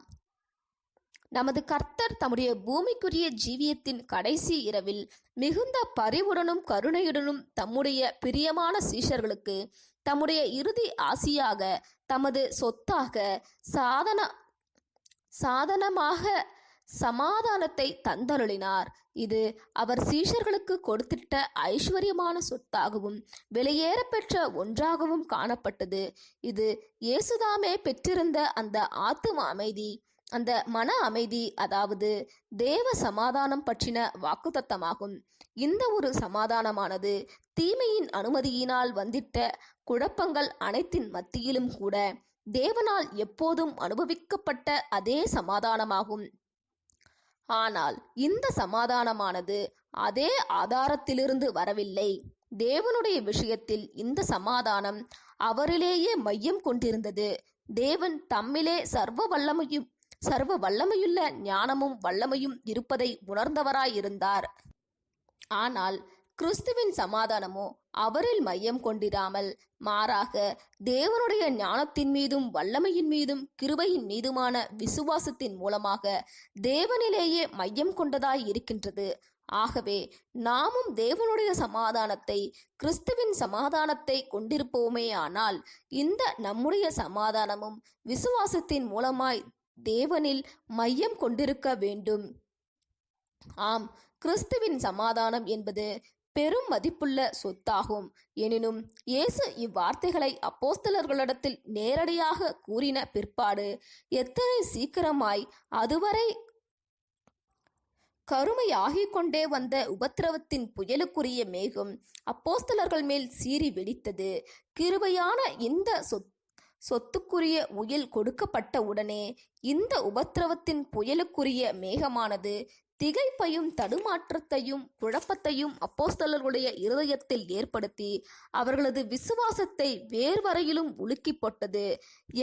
நமது கர்த்தர் தம்முடைய பூமிக்குரிய ஜீவியத்தின் கடைசி இரவில் மிகுந்த பரிவுடனும் கருணையுடனும் தம்முடைய பிரியமான சீஷர்களுக்கு தம்முடைய இறுதி ஆசியாக, தமது சொத்தாக, சாதனமாக சமாதானத்தை தந்தருளினார். இது அவர் சீஷர்களுக்கு கொடுத்திட்ட ஐஸ்வர்யமான சொத்தாகவும் வெளியேற பெற்ற ஒன்றாகவும் காணப்பட்டது. இது இயேசுதாமே பெற்றிருந்த அந்த ஆத்தும அமைதி, அந்த மன அமைதி, அதாவது தேவ சமாதானம் பற்றின வாக்குத்தத்தமாகும். இந்த ஒரு சமாதானமானது தீமையின் அனுமதியினால் வந்திட்ட குழப்பங்கள் அனைத்தின் மத்தியிலும் கூட தேவனால் எப்போதும் அனுபவிக்கப்பட்ட அதே சமாதானமாகும். ஆனால் இந்த சமாதானமானது அதே ஆதாரத்திலிருந்து வரவில்லை. தேவனுடைய விஷயத்தில் இந்த சமாதானம் அவரிலேயே மையம் கொண்டிருந்தது. தேவன் தம்மிலே சர்வ வல்லமையுள்ள ஞானமும் வல்லமையும் இருப்பதை உணர்ந்தவராயிருந்தார். ஆனால் கிறிஸ்துவின் சமாதானமோ அவரில் மையம் கொண்டிராமல் மாறாக தேவனுடைய ஞானத்தின் மீதும் வல்லமையின் மீதும் கிருபையின் மீதுமான விசுவாசத்தின் மூலமாக தேவனிலேயே மையம் கொண்டதாய் இருக்கின்றது. ஆகவே நாமும் தேவனுடைய சமாதானத்தை, கிறிஸ்துவின் சமாதானத்தை கொண்டிருப்போமேயானால் இந்த நம்முடைய சமாதானமும் விசுவாசத்தின் மூலமாய் தேவனில் மையம் கொண்டிருக்க வேண்டும். ஆம், கிறிஸ்துவின் சமாதானம் என்பது பெரும் மதிப்புள்ள சொத்தாகும். எனினும் இயேசு இவ்வார்த்தைகளை அப்போஸ்தலர்களிடத்தில் நேரடியாக கூறின பிற்பாடு எத்தனை சீக்கிரமாய் அதுவரை கருமையாகிக் கொண்டே வந்த உபத்திரவத்தின் புயலுக்குரிய மேகம் அப்போஸ்தலர்கள் மேல் சீறி வெடித்தது. கிருபையான இந்த சொத்துக்குரிய உயில் கொடுக்கப்பட்ட உடனே இந்த உபத்திரவத்தின் புயலுக்குரிய மேகமானது திகைப்பையும் தடுமாற்றத்தையும் குழப்பத்தையும் அப்போஸ்தலர்களுடைய இருதயத்தில் ஏற்படுத்தி அவர்களது விசுவாசத்தை வேர்வரையிலும் உலுக்கி போட்டது.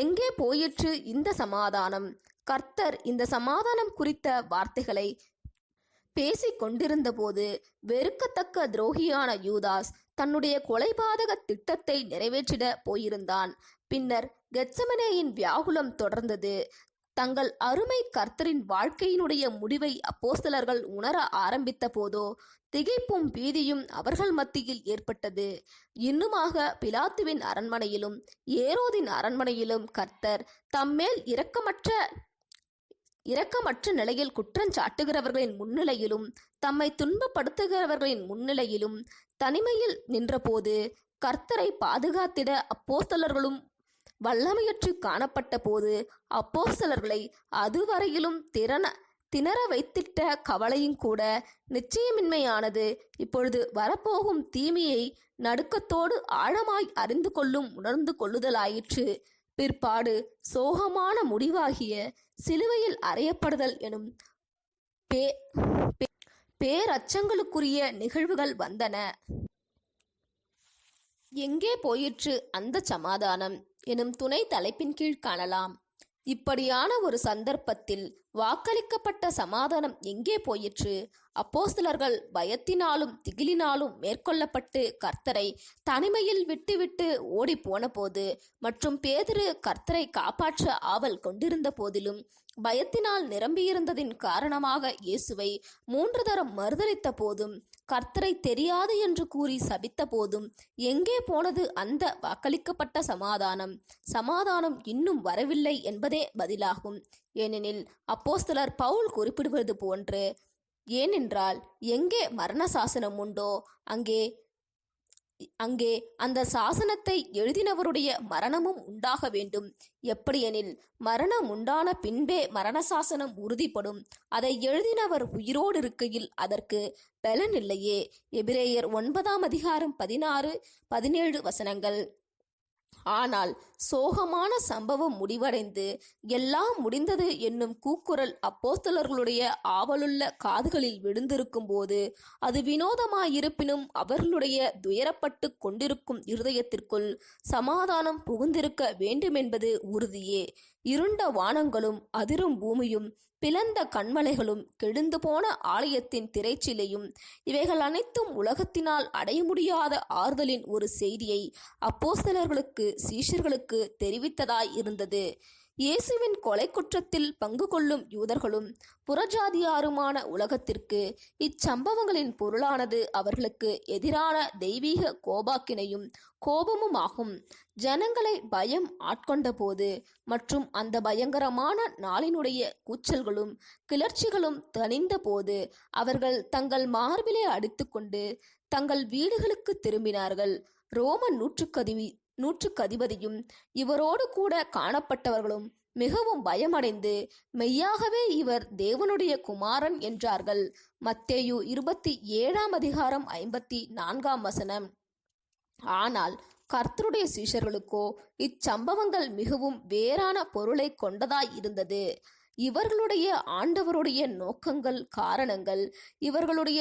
எங்கே போயிற்று இந்த சமாதானம்? கர்த்தர் இந்த சமாதானம் குறித்த வார்த்தைகளை பேசிக் கொண்டிருந்த போது வெறுக்கத்தக்க துரோகியான யூதாஸ் தன்னுடைய கொலைபாதக திட்டத்தை நிறைவேற்றிட போயிருந்தான். பின்னர் கெத்செமனேயின் வியாகுலம் தொடர்ந்தது. தங்கள் அருமை கர்த்தரின் வாழ்க்கையினுடைய முடிவை அப்போஸ்தலர்கள் உணர ஆரம்பித்த போதோ திகைப்பும் பீதியும் அவர்கள் மத்தியில் ஏற்பட்டது. இன்னுமாக பிலாத்துவின் அரண்மனையிலும் ஏரோதின் அரண்மனையிலும் கர்த்தர் தம்மேல் இரக்கமற்ற நிலையில் குற்றஞ்சாட்டுகிறவர்களின் முன்னிலையிலும் தம்மை துன்பப்படுத்துகிறவர்களின் முன்னிலையிலும் தனிமையில் நின்றபோது கர்த்தரை பாதுகாத்திட அப்போஸ்தலர்களும் வல்லமையற்று காணப்பட்ட போது அப்போஸ்தலர்களை அதுவரையிலும் திணற வைத்திட்ட கவலையும் கூட நிச்சயமின்மையானது இப்பொழுது வரப்போகும் தீமையை நடுக்கத்தோடு ஆழமாய் உணர்ந்து கொள்ளுதலாயிற்று. பிற்பாடு சோகமான முடிவாகிய சிலுவையில் அறையப்படுதல் எனும் பேரச்சங்களுக்குரிய நிகழ்வுகள் வந்தன. எங்கே போயிற்று அந்த சமாதானம் எனும் துணை தலைப்பின் கீழ் காணலாம். இப்படியான ஒரு சந்தர்ப்பத்தில் வாக்களிக்கப்பட்ட சமாதானம் எங்கே போயிற்று? அப்போஸ்தலர்கள் பயத்தினாலும் திகிலினாலும் மேற்கொள்ளப்பட்டு கர்த்தரை தனிமையில் விட்டுவிட்டு ஓடி போன போது மற்றும் பேதுரு கர்த்தரை காப்பாற்ற ஆவல் கொண்டிருந்த போதிலும் பயத்தினால் நிரம்பியிருந்ததின் காரணமாக இயேசுவை 3 தரம் மறுதலித்த போதும் கர்த்தரை தெரியாது என்று கூறி சபித்த போதும் எங்கே போனது அந்த வாக்களிக்கப்பட்ட சமாதானம்? சமாதானம் இன்னும் வரவில்லை என்பதே பதிலாகும். ஏனெனில் அப்போஸ்தலர் பவுல் குறிப்பிடுவது போன்று, ஏனென்றால் எங்கே மரண சாசனம் உண்டோ அங்கே அந்த சாசனத்தை எழுதினவருடைய மரணமும் உண்டாக வேண்டும். எப்படியெனில் மரணம் உண்டான பின்பே மரண சாசனம் உறுதிப்படும். அதை எழுதினவர் உயிரோடு இருக்கையில் அதற்கு பலன் இல்லையே. எபிரேயர் 9:16-17 வசனங்கள். ஆனால் சோகமான சம்பவம் முடிவடைந்து எல்லாம் முடிந்தது என்னும் கூக்குரல் அப்போஸ்தலர்களுடைய ஆவலுள்ள காதுகளில் விழுந்திருக்கும் போது அது வினோதமாயிருப்பினும் அவர்களுடைய துயரப்பட்டு கொண்டிருக்கும் இருதயத்திற்குள் சமாதானம் புகுந்திருக்க வேண்டுமென்பது உறுதியே. இருண்ட வானங்களும் அதிரும் பூமியும் பிளந்த கண்மலைகளும் கெடுந்து போன ஆலயத்தின் திரைச்சிலையும் இவைகள் அனைத்தும் உலகத்தினால் அடைய முடியாத ஆறுதலின் ஒரு செய்தியை அப்போஸ்தலர்களுக்கு சீஷர்களுக்கு தெரிவித்ததாய் இருந்தது. இயேசுவின் கொலை குற்றத்தில் பங்கு கொள்ளும் யூதர்களும் புறஜாதியாருமான உலகத்திற்கு இச்சம்பவங்களின் பொருளானது அவர்களுக்கு எதிரான தெய்வீக கோபாக்கினையும் கோபமுமாகும். ஜனங்களை பயம் ஆட்கொண்ட போது மற்றும் அந்த பயங்கரமான நாளினுடைய கூச்சல்களும் கிளர்ச்சிகளும் தணிந்த போது அவர்கள் தங்கள் மார்பிலே அடித்துக்கொண்டு தங்கள் வீடுகளுக்கு திரும்பினார்கள். ரோம நூற்றுக்கதிபதியும் இவரோடு கூட காணப்பட்டவர்களும் மிகவும் பயமடைந்து மெய்யாகவே இவர் தேவனுடைய குமாரன் என்றார்கள். மத்தேயு 27:54 வசனம். ஆனால் கர்த்தருடைய சீஷர்களுக்கோ இச்சம்பவங்கள் மிகவும் வேறான பொருளை கொண்டதாய் இருந்தது. இவர்களுடைய ஆண்டவருடைய நோக்கங்கள் காரணங்கள் இவர்களுடைய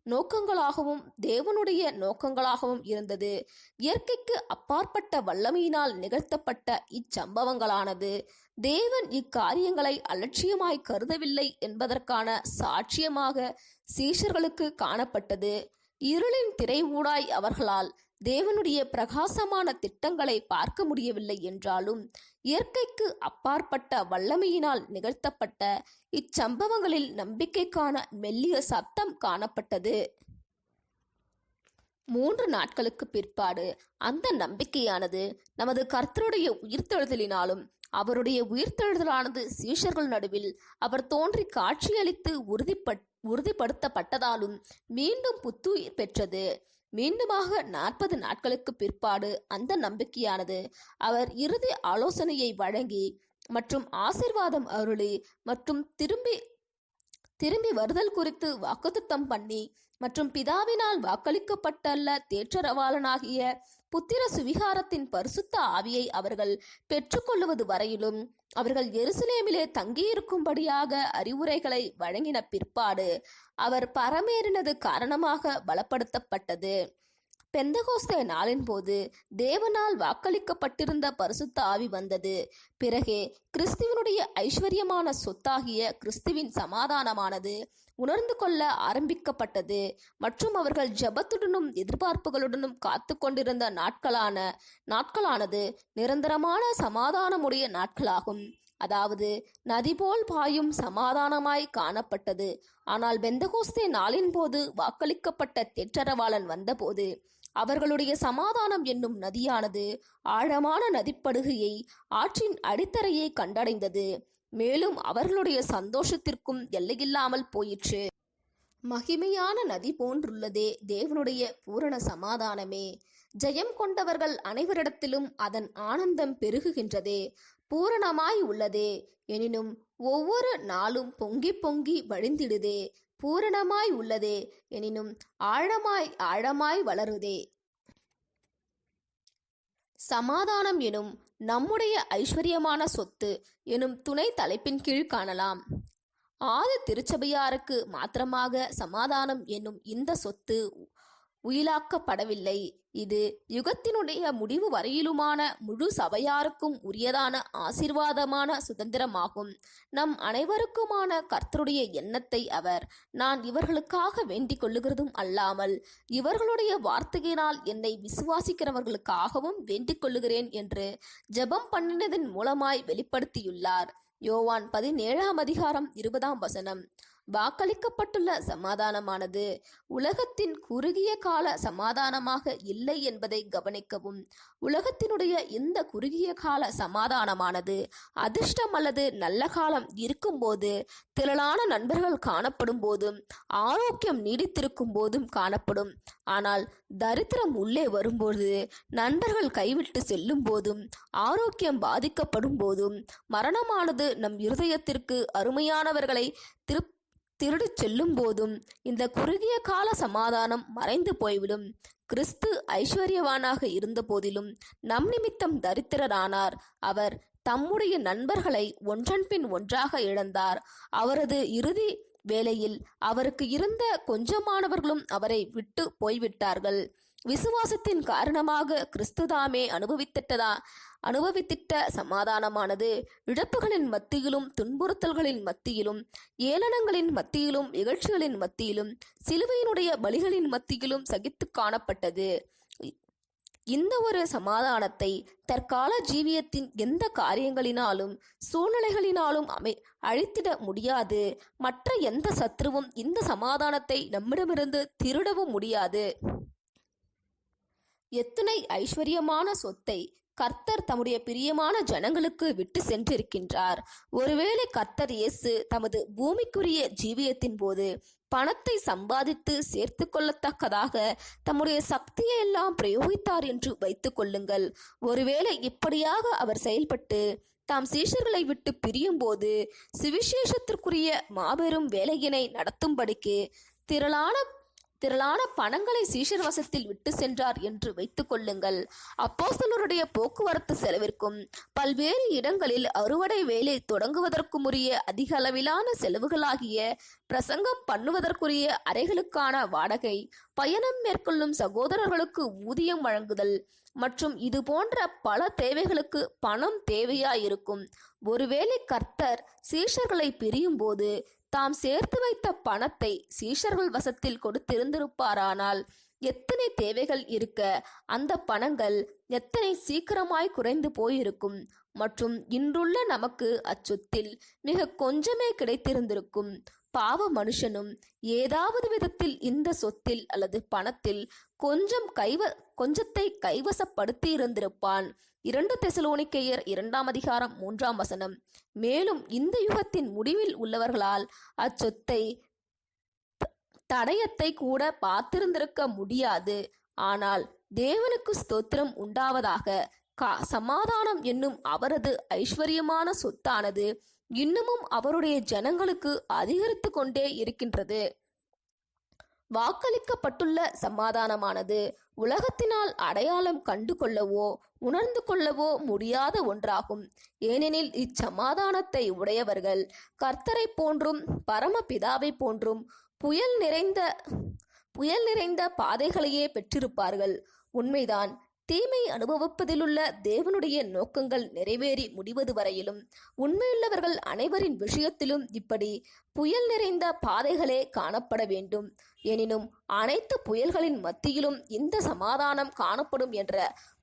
நோக்கங்களாகவும் தேவனுடைய நோக்கங்களாகவும் இருந்தது. இயற்கைக்கு அப்பாற்பட்ட வல்லமையினால் நிகழ்த்தப்பட்ட இச்சம்பவங்களானது தேவன் இக்காரியங்களை அலட்சியமாய் கருதவில்லை என்பதற்கான சாட்சியமாக சீஷர்களுக்கு காணப்பட்டது. இருளின் திரை ஊடாய் அவர்களால் தேவனுடைய பிரகாசமான திட்டங்களை பார்க்க முடியவில்லை என்றாலும் இயற்கைக்கு அப்பாற்பட்ட வல்லமையினால் நிகழ்த்தப்பட்ட இச்சம்பவங்களில் நம்பிக்கைக்கான மெல்லிய சத்தம் காணப்பட்டது. 3 நாட்களுக்கு பிற்பாடு அந்த நம்பிக்கையானது நமது கர்த்தருடைய உயிர்த்தெழுதலினாலும் அவருடைய உயிர்த்தெழுதலானது சீஷர்கள் நடுவில் அவர் தோன்றி காட்சியளித்து உறுதிப்படுத்தப்பட்டதாலும் மீண்டும் புத்துயிர் பெற்றது. மீண்டுமாக 40 நாட்களுக்கு பிற்பாடு அந்த நம்பிக்கையானது அவர் இறுதி ஆலோசனையை வழங்கி மற்றும் ஆசீர்வாதம் அருளி மற்றும் திரும்பி வருதல் குறித்து வாக்குத்தத்தம் பண்ணி மற்றும் பிதாவினால் வாக்களிக்கப்பட்டுள்ள தேற்றரவாளனாகிய புத்திர சுவிகாரத்தின் பரிசுத்த ஆவியை அவர்கள் பெற்றுக்கொள்ளுவது வரையிலும் அவர்கள் எருசலேமிலே தங்கியிருக்கும்படியாக அறிவுரைகளை வழங்கின பிற்பாடு அவர் பரமேறினது காரணமாக பலப்படுத்தப்பட்டது. பெந்தகோஸ்தே நாளின் போது தேவனால் வாக்களிக்கப்பட்டிருந்த பரிசுத்த ஆவி வந்தது. பிறகே கிறிஸ்துவனுடைய ஐஸ்வர்யமான சொத்தாகிய கிறிஸ்துவின் சமாதானமானது உணர்ந்து கொள்ள ஆரம்பிக்கப்பட்டது. மற்றும் அவர்கள் ஜெபத்துடனும் எதிர்பார்ப்புகளுடனும் காத்து கொண்டிருந்த நாட்களானது நிரந்தரமான சமாதானமுடைய நாட்களாகும். அதாவது நதி போல் பாயும் சமாதானமாய் காணப்பட்டது. ஆனால் பெந்தகோஸ்தே நாளின் போது வாக்களிக்கப்பட்ட தேற்றரவாளன் வந்தபோது அவர்களுடைய சமாதானம் என்னும் நதியானது ஆழமான நதிப்படுகையை, ஆற்றின் அடித்தரையை கண்டடைந்தது. மேலும் அவர்களுடைய சந்தோஷத்திற்கும் எல்லையில்லாமல் போயிற்று. மகிமையான நதி போன்றுள்ளதே தேவனுடைய பூரண சமாதானமே. ஜெயம் கொண்டவர்கள் அனைவரிடத்திலும் அதன் ஆனந்தம் பெருகுகின்றதே, பூரணமாய் உள்ளதே. எனினும் ஒவ்வொரு நாளும் பொங்கி பொங்கி வழிந்திடுதே, பூரணமாய் உள்ளதே. எனினும் ஆழமாய் ஆழமாய் வளருதே. சமாதானம் எனும் நம்முடைய ஐஸ்வர்யமான சொத்து எனும் துணை தலைப்பின் கீழ் காணலாம். ஆதி திருச்சபையாருக்கு மாத்திரமாக சமாதானம் என்னும் இந்த சொத்து உயிலாக்கப்படவில்லை. இது யுகத்தினுடைய முடிவு வரையிலுமான முழு சபையாருக்கும் உரியதான ஆசீர்வாதமான சுதந்திரமாகும். நம் அனைவருக்குமான கர்த்தருடைய எண்ணத்தை நான் இவர்களுக்காக வேண்டிக் கொள்ளுகிறதும் அல்லாமல் இவர்களுடைய வார்த்தையினால் என்னை விசுவாசிக்கிறவர்களுக்காகவும் வேண்டிக் கொள்ளுகிறேன் என்று ஜெபம் பண்ணினதன் மூலமாய் வெளிப்படுத்தியுள்ளார். யோவான் 17:20. வாக்களிக்கப்பட்டுள்ள சமாதானமானது உலகத்தின் குறுகிய கால சமாதானமாக இல்லை என்பதை கவனிக்கவும். உலகத்தினுடைய இந்த குறுகிய கால சமாதானமானது அதிர்ஷ்டம் அல்லது நல்ல காலம் இருக்கும்போது, திரளான நண்பர்கள் காணப்படும் போதும், ஆரோக்கியம் நீடித்திருக்கும் போதும் காணப்படும். ஆனால் தரித்திரம் உள்ளே வரும்போது, நண்பர்கள் கைவிட்டு செல்லும் போதும், ஆரோக்கியம் பாதிக்கப்படும் போதும், மரணமானது நம் இருதயத்திற்கு அருமையானவர்களை திருடிச் செல்லும் போதும் இந்த குறுகிய கால சமாதானம் மறைந்து போய்விடும். கிறிஸ்து ஐஸ்வர்யவானாக இருந்த போதிலும் நம் நிமித்தம் தரித்திரரானார். அவர் தம்முடைய நண்பர்களை ஒன்றன் பின் ஒன்றாக இழந்தார். அவரது இறுதி வேளையில் அவருக்கு இருந்த கொஞ்சமானவர்களும் அவரை விட்டு போய்விட்டார்கள். விசுவாசத்தின் காரணமாக கிறிஸ்துதாமே அனுபவித்திட்ட சமாதானமானது இழப்புகளின் மத்தியிலும், துன்புறுத்தல்களின் மத்தியிலும், ஏளனங்களின் மத்தியிலும், இகழ்ச்சிகளின் மத்தியிலும், சிலுவையினுடைய பலிகளின் மத்தியிலும் சகித்து காணப்பட்டது. இந்த ஒரு சமாதானத்தை தற்கால ஜீவியத்தின் எந்த காரியங்களினாலும் சூழ்நிலைகளினாலும் அழித்திட முடியாது. மற்ற எந்த சத்ருவும் இந்த சமாதானத்தை நம்மிடமிருந்து திருடவும் முடியாது. எத்தனை ஐஸ்வர்யமான சொத்தை கர்த்தர் தம்முடைய பிரியமான ஜனங்களுக்கு விட்டு சென்றிருக்கின்றார். ஒருவேளை கர்த்தர் இயேசு தமது பூமிக்குரிய ஜீவியத்தின் போது பணத்தை சம்பாதித்து சேர்த்து கொள்ளத்தக்கதாக தம்முடைய சக்தியை எல்லாம் பிரயோகித்தார் என்று வைத்துக் கொள்ளுங்கள். ஒருவேளை இப்படியாக அவர் செயல்பட்டு தாம் சீஷர்களை விட்டு பிரியும் போது சுவிசேஷத்திற்குரிய மாபெரும் வேலையினை நடத்தும்படிக்கு திரளான பணங்களை சீஷர் வசத்தில் விட்டு சென்றார் என்று வைத்துக் கொள்ளுங்கள். அப்போஸ்தலருடைய போக்குவரத்து செலவிற்கும் பல்வேறு இடங்களில் அறுவடை வேலை தொடங்குவதற்குரிய அதிக அளவிலான செலவுகளாகிய பிரசங்கம் பண்ணுவதற்குரிய அறைகளுக்கான வாடகை, பயணம் மேற்கொள்ளும் சகோதரர்களுக்கு ஊதியம் வழங்குதல் மற்றும் இது போன்ற பல தேவைகளுக்கு பணம் தேவையாயிருக்கும். ஒருவேளை கர்த்தர் சீஷர்களை பிரியும் போது தாம் சேர்த்து வைத்த பணத்தை சீஷர்கள் வசத்தில் கொடுத்திருந்திருப்பாரானால் எத்தனை தேவைகள் இருக்க அந்த பணங்கள் எத்தனை சீக்கிரமாய் குறைந்து போயிருக்கும். மற்றும் இன்றுள்ள நமக்கு அச்சொத்தில் மிக கொஞ்சமே கிடைத்திருந்திருக்கும். பாவ மனுஷனும் ஏதாவது விதத்தில் இந்த சொத்தில் அல்லது பணத்தில் கொஞ்சத்தை கைவசப்படுத்தி இருந்திருப்பான். 2 தெசலோனிக்கேயர் 2:3. மேலும் இந்த யுகத்தின் முடிவில் உள்ளவர்களால் அச்சொத்தை தடயத்தை கூட பார்த்திருந்திருக்க முடியாது. ஆனால் தேவனுக்கு ஸ்தோத்திரம் உண்டாவதாக, சமாதானம் என்னும் அவரது ஐஸ்வர்யமான சொத்தானது இன்னமும் அவருடைய ஜனங்களுக்கு அதிகரித்து கொண்டே இருக்கின்றது. வாக்களிக்கப்பட்டுள்ள சமாதானமானது உலகத்தினால் அடையாளம் கண்டு கொள்ளவோ உணர்ந்து கொள்ளவோ முடியாத ஒன்றாகும். ஏனெனில் இச்சமாதானத்தை உடையவர்கள் கர்த்தரை போன்றும் பரமபிதாவை போன்றும் புயல் நிறைந்த பாதைகளையே பெற்றிருப்பார்கள். உண்மைதான். தீமை அனுபவிப்பதிலுள்ள தேவனுடைய நோக்கங்கள் நிறைவேறி முடிவது வரையிலும் உண்மையுள்ளவர்கள் அனைவரின் விஷயத்திலும் இப்படி புயல் நிறைந்த பாதைகளே காணப்பட வேண்டும். எனினும் அனைத்து புயல்களின் மத்தியிலும் இந்த சமாதானம் காணப்படும் என்ற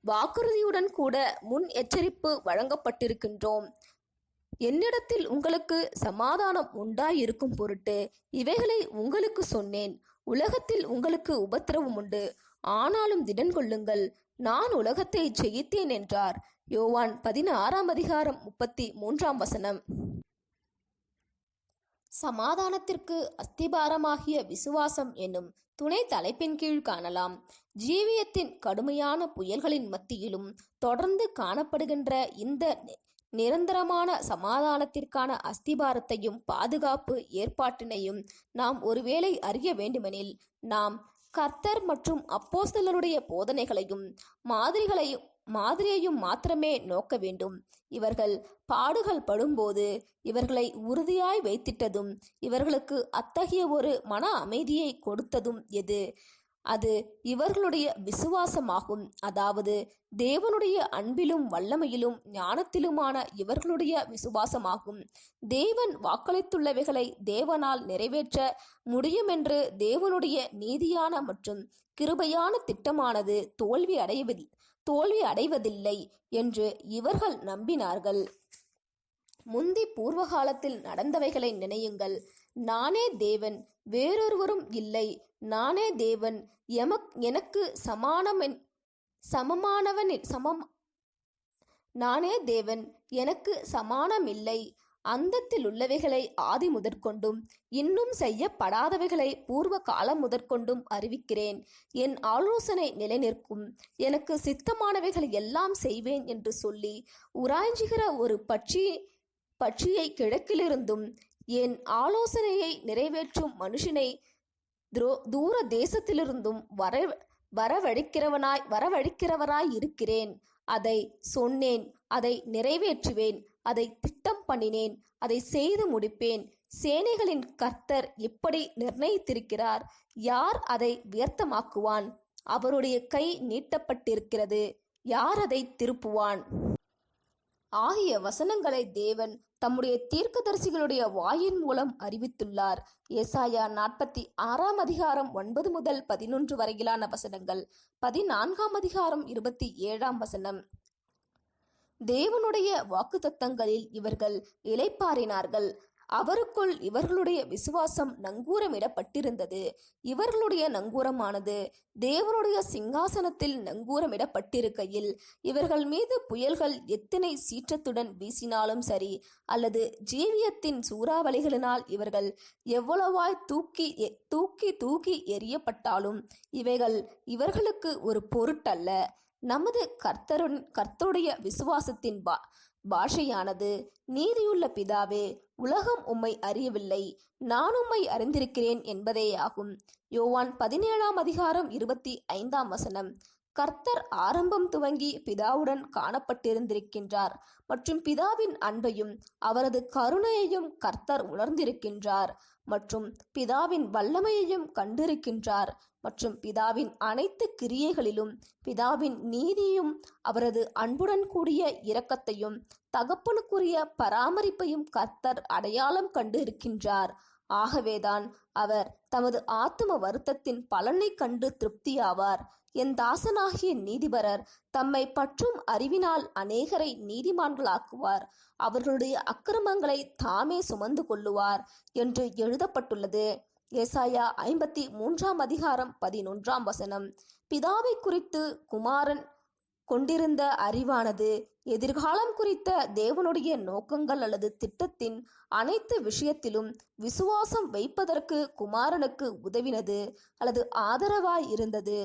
வாக்குறுதியுடன் கூட முன் எச்சரிப்பு வழங்கப்பட்டிருக்கின்றோம். என்னிடத்தில் உங்களுக்கு சமாதானம் உண்டாயிருக்கும் பொருட்டு இவைகளை உங்களுக்கு சொன்னேன். உலகத்தில் உங்களுக்கு உபத்திரவம் உண்டு, ஆனாலும் திடன் கொள்ளுங்கள், நான் உலகத்தை ஜெயித்தேன் என்றார். யோவான் 16:33. சமாதானத்திற்கு அஸ்திபாரமாகிய விசுவாசம் என்னும் துணை தலைப்பின் கீழ் காணலாம். ஜீவியத்தின் கடுமையான புயல்களின் மத்தியிலும் தொடர்ந்து காணப்படுகின்ற இந்த நிரந்தரமான சமாதானத்திற்கான அஸ்திபாரத்தையும் பாதுகாப்பு ஏற்பாட்டினையும் நாம் ஒருவேளை அறிய வேண்டுமெனில் நாம் கர்த்தர் மற்றும் அப்போஸ்தலருடைய போதனைகளையும் மாதிரியையும் மாத்திரமே நோக்க வேண்டும். இவர்கள் பாடுகள் படும்போது இவர்களை உறுதியாய் வைத்திட்டதும் இவர்களுக்கு அத்தகைய ஒரு மன அமைதியை கொடுத்ததும் எது? அது இவர்களுடைய விசுவாசமாகும். அதாவது தேவனுடைய அன்பிலும் வல்லமையிலும் ஞானத்திலுமான இவர்களுடைய விசுவாசமாகும். தேவன் வாக்களித்துள்ளவைகளை தேவனால் நிறைவேற்ற முடியுமென்று தேவனுடைய நீதியான மற்றும் கிருபையான திட்டமானது தோல்வி அடைவதில்லை என்று இவர்கள் நம்பினார்கள். முந்தி பூர்வ காலத்தில் நடந்தவைகளை நினையுங்கள். நானே தேவன், வேறொருவரும் இல்லை. நானே தேவன், எனக்கு நானே தேவன், எனக்கு சமானமில்லை. அந்தத்தில் உள்ளவைகளை ஆதி முதற்கொண்டும் இன்னும் செய்யப்படாதவைகளை பூர்வ காலம் முதற்கொண்டும் அறிவிக்கிறேன். என் ஆலோசனை நிலைநிற்கும், எனக்கு சித்தமானவைகள் எல்லாம் செய்வேன் என்று சொல்லி உராய்ஞ்சுகிற ஒரு பட்சியை கிழக்கிலிருந்தும் என் ஆலோசனையை நிறைவேற்றும் மனுஷனை தூர தேசத்திலிருந்தும் வரவழைக்கிறவராய் இருக்கிறேன். அதை சொன்னேன், அதை நிறைவேற்றுவேன், அதை திட்டம் பண்ணினேன், அதை செய்து முடிப்பேன். சேனைகளின் கர்த்தர் இப்படி நிர்ணயித்திருக்கிறார். யார் அதை வியர்த்தமாக்குவான்? அவருடைய கை நீட்டப்பட்டிருக்கிறது, யார் அதை திருப்புவான்? ஆகிய வசனங்களை தேவன் தம்முடைய தீர்க்கதரிசிகளுடைய வாயின் மூலம் அறிவித்துள்ளார். ஏசாயா 46:9 முதல் 11 வரையிலான வசனங்கள். 14:27. தேவனுடைய வாக்குத்தத்தங்களில் இவர்கள் இளைப்பாறினார்கள். அவருக்குள் இவர்களுடைய விசுவாசம் நங்கூரமிடப்பட்டிருந்தது. இவர்களுடைய நங்கூரமானது தேவனுடைய சிங்காசனத்தில் நங்கூரமிடப்பட்டிருக்கையில் இவர்கள் மீது புயல்கள் எத்தனை சீற்றத்துடன் வீசினாலும் சரி, அல்லது ஜீவியத்தின் சூறாவளிகளினால் இவர்கள் எவ்வளவாய் தூக்கி எறியப்பட்டாலும் இவைகள் இவர்களுக்கு ஒரு பொருட்டல்ல. நமது கர்த்தருடைய விசுவாசத்தின் பாஷையானது, நீதியுள்ள பிதாவே, உலகம் உம்மை அறியவில்லை, நான் உம்மை அறிந்திருக்கிறேன் என்பதேயாகும். யோவான் 17:25. கர்த்தர் ஆரம்பம் துவங்கி பிதாவுடன் காணப்பட்டிருந்திருக்கின்றார் மற்றும் பிதாவின் அன்பையும் அவரது கருணையையும் கர்த்தர் உணர்ந்திருக்கின்றார் மற்றும் பிதாவின் வல்லமையையும் கண்டிருக்கின்றார் மற்றும் பிதாவின் அனைத்து கிரியைகளிலும் பிதாவின் நீதியும் அவரது அன்புடன் கூடிய இரக்கத்தையும் தகப்பனுக்குரிய பராமரிப்பையும் கர்த்தர் அடையாளம் கண்டு இருக்கின்றார். ஆகவேதான் அவர் தமது ஆத்தும வருத்தத்தின் பலனை கண்டு திருப்தியாவார். என் தாசனாகிய நீதிபரர் தம்மை பற்றும் அறிவினால் அநேகரை நீதிமான்களாக்குவார், அவர்களுடைய அக்கிரமங்களை தாமே சுமந்து கொள்ளுவார் என்று எழுதப்பட்டுள்ளது. ஏசாயா 53:11. பிதாவை குறித்து குமாரன் கொண்டிருந்த அறிவானது எதிர்காலம் குறித்த தேவனுடைய நோக்கங்கள் அல்லது திட்டத்தின் அனைத்து விஷயத்திலும் விசுவாசம் வைப்பதற்கு குமாரனுக்கு உதவினது அல்லது ஆதரவாய் இருந்தது.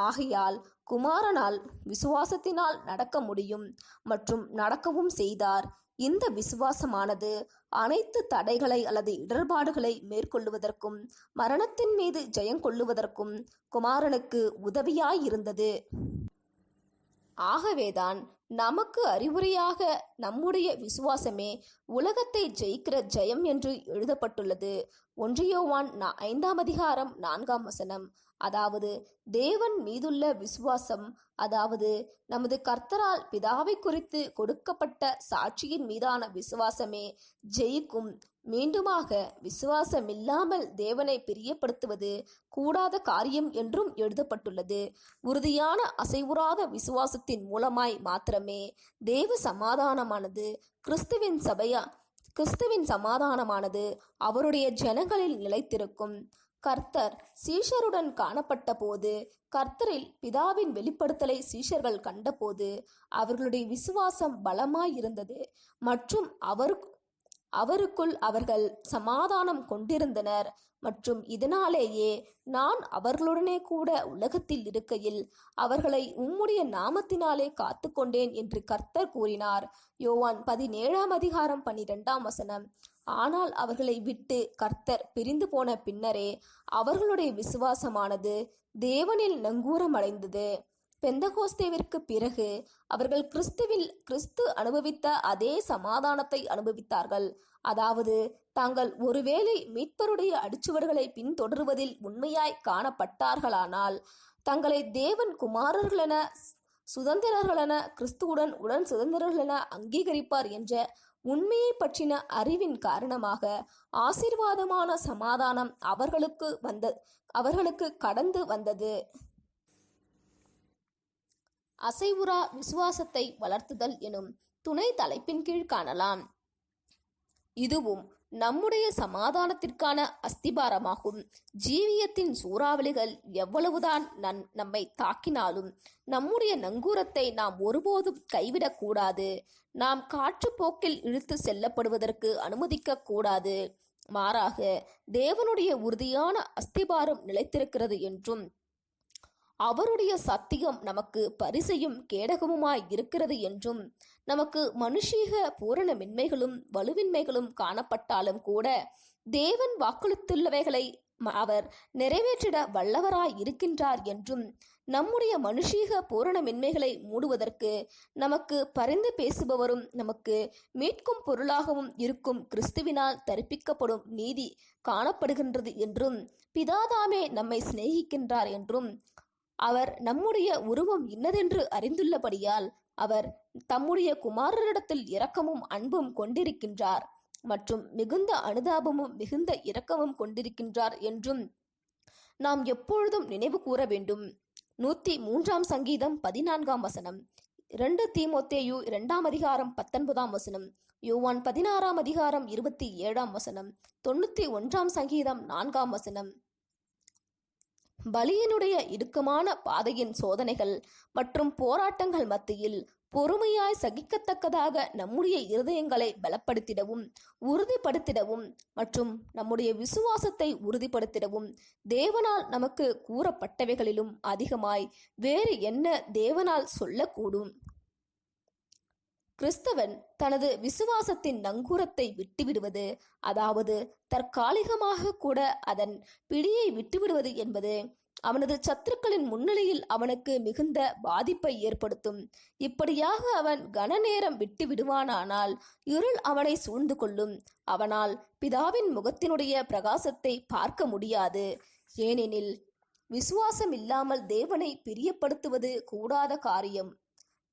ஆகையால் குமாரனால் விசுவாசத்தினால் நடக்க முடியும் மற்றும் நடக்கவும் செய்தார். இந்த விசுவாசமானது அனைத்து தடைகளை அல்லது இடர்பாடுகளை மேற்கொள்ளுவதற்கும் மரணத்தின் மீது ஜெயம் கொள்ளுவதற்கும் குமாரனுக்கு உதவியாயிருந்தது. ஆகவேதான் நமக்கு அறிவுரையாக நம்முடைய விசுவாசமே உலகத்தை ஜெயிக்கிற ஜெயம் என்று எழுதப்பட்டுள்ளது. 1 யோவான் 5:4. அதாவது தேவன் மீதுள்ள விசுவாசம், அதாவது நமது கர்த்தரால் பிதாவை குறித்து கொடுக்கப்பட்ட சாட்சியின் மீதான விசுவாசமே ஜெயிக்கும். மீண்டுமாக, விசுவாசமில்லாமல் தேவனை பிரியப்படுத்துவது கூடாத காரியம் என்றும் எழுதப்பட்டுள்ளது. உறுதியான அசைவுறாத விசுவாசத்தின் மூலமாய் மாத்திரமே தேவ சமாதானமானது கிறிஸ்துவின் சமாதானமானது அவருடைய ஜனங்களில் நிலைத்திருக்கும். கர்த்தர் சீஷருடன் காணப்பட்ட போது, கர்த்தரில் பிதாவின் வெளிப்படுத்தலை சீஷர்கள் கண்டபோது அவர்களுடைய விசுவாசம் பலமாயிருந்தது மற்றும் அவருக்குள் அவர்கள் சமாதானம் கொண்டிருந்தனர். மற்றும் இதனாலேயே நான் அவர்களுடனே கூட உலகத்தில் இருக்கையில் அவர்களை உம்முடைய நாமத்தினாலே காத்து கொண்டேன் என்று கர்த்தர் கூறினார். யோவான் 17:12. ஆனால் அவர்களை விட்டு கர்த்தர் பிரிந்து போன பின்னரே அவர்களுடைய விசுவாசமானது தேவனில் நங்கூரமடைந்தது. பெந்தகோஸ்தேவிற்கு பிறகு அவர்கள் கிறிஸ்து அனுபவித்த அதே சமாதானத்தை அனுபவித்தார்கள். அதாவது தாங்கள் ஒருவேளை மீட்பருடைய அடிச்சுவடுகளை பின்தொடருவதில் உண்மையாய் காணப்பட்டார்களானால், தங்களை தேவன் குமாரர்களென சுதந்திரர்களென கிறிஸ்துவுடன் உடன் சுதந்திரர்களென அங்கீகரிப்பார் என்ற உண்மையை பற்றின அறிவின் காரணமாக ஆசீர்வாதமான சமாதானம் அவர்களுக்கு கடந்து வந்தது. அசைவுறா விசுவாசத்தை வளர்த்துதல் எனும் துணை தலைப்பின் கீழ் காணலாம். இதுவும் நம்முடைய சமாதானத்திற்கான அஸ்திபாரமாகும். ஜீவியத்தின் சூறாவளிகள் எவ்வளவுதான் நம்மை தாக்கினாலும் நம்முடைய நங்கூரத்தை நாம் ஒருபோதும் கைவிடக்கூடாது. நாம் காற்றுப்போக்கில் இழுத்து செல்லப்படுவதற்கு அனுமதிக்க கூடாது. மாறாக தேவனுடைய உறுதியான அஸ்திபாரம் நிலைத்திருக்கிறது என்றும், அவருடைய சத்தியம் நமக்கு பரிசையும் கேடகமுமாய் இருக்கிறது என்றும், நமக்கு மனுஷீக பூரணமின்மைகளும் வலுவின்மைகளும் காணப்பட்டாலும் கூட தேவன் வாக்களித்துள்ளவைகளை அவர் நிறைவேற்றிட வல்லவராய் இருக்கின்றார் என்றும், நம்முடைய மனுஷீக பூரணமின்மைகளை மூடுவதற்கு நமக்கு பரிந்து பேசுபவரும் நமக்கு மீட்கும் பொருளாகவும் இருக்கும் கிறிஸ்துவினால் தரிப்பிக்கப்படும் நீதி காணப்படுகின்றது என்றும், பிதாதாமே நம்மை சிநேகிக்கின்றார் என்றும், அவர் நம்முடைய உருவம் இன்னதென்று அறிந்துள்ளபடியால் அவர் தம்முடைய குமாரரிடத்தில் இரக்கமும் அன்பும் கொண்டிருக்கின்றார் மற்றும் மிகுந்த அனுதாபமும் மிகுந்த இரக்கமும் கொண்டிருக்கின்றார் என்றும் நாம் எப்பொழுதும் நினைவு கூற வேண்டும். 103 சங்கீதம் 14. 2 தீமோத்தேயு 2:19. யோவான் 16:27. 91 சங்கீதம் 4. பலியினுடைய இடுக்கமான பாதையின் சோதனைகள் மற்றும் போராட்டங்கள் மத்தியில் பொறுமையாய் சகிக்கத்தக்கதாக நம்முடைய இருதயங்களை பலப்படுத்திடவும் உறுதிப்படுத்திடவும் மற்றும் நம்முடைய விசுவாசத்தை உறுதிப்படுத்திடவும் தேவனால் நமக்கு கூறப்பட்டவைகளிலும் அதிகமாய் வேறு என்ன தேவனால் சொல்லக்கூடும்? கிறிஸ்தவன் தனது விசுவாசத்தின் நங்கூரத்தை விட்டுவிடுவது, அதாவது தற்காலிகமாக கூட அதன் பிடியை விட்டுவிடுவது என்பது அவனது சத்துருக்களின் முன்னிலையில் அவனுக்கு மிகுந்த பாதிப்பை ஏற்படுத்தும். இப்படியாக அவன் கன நேரம் விட்டு விடுவானானால் இருள் அவனை சூழ்ந்து கொள்ளும். அவனால் பிதாவின் முகத்தினுடைய பிரகாசத்தை பார்க்க முடியாது. ஏனெனில் விசுவாசம் இல்லாமல் தேவனை பிரியப்படுத்துவது கூடாத காரியம்.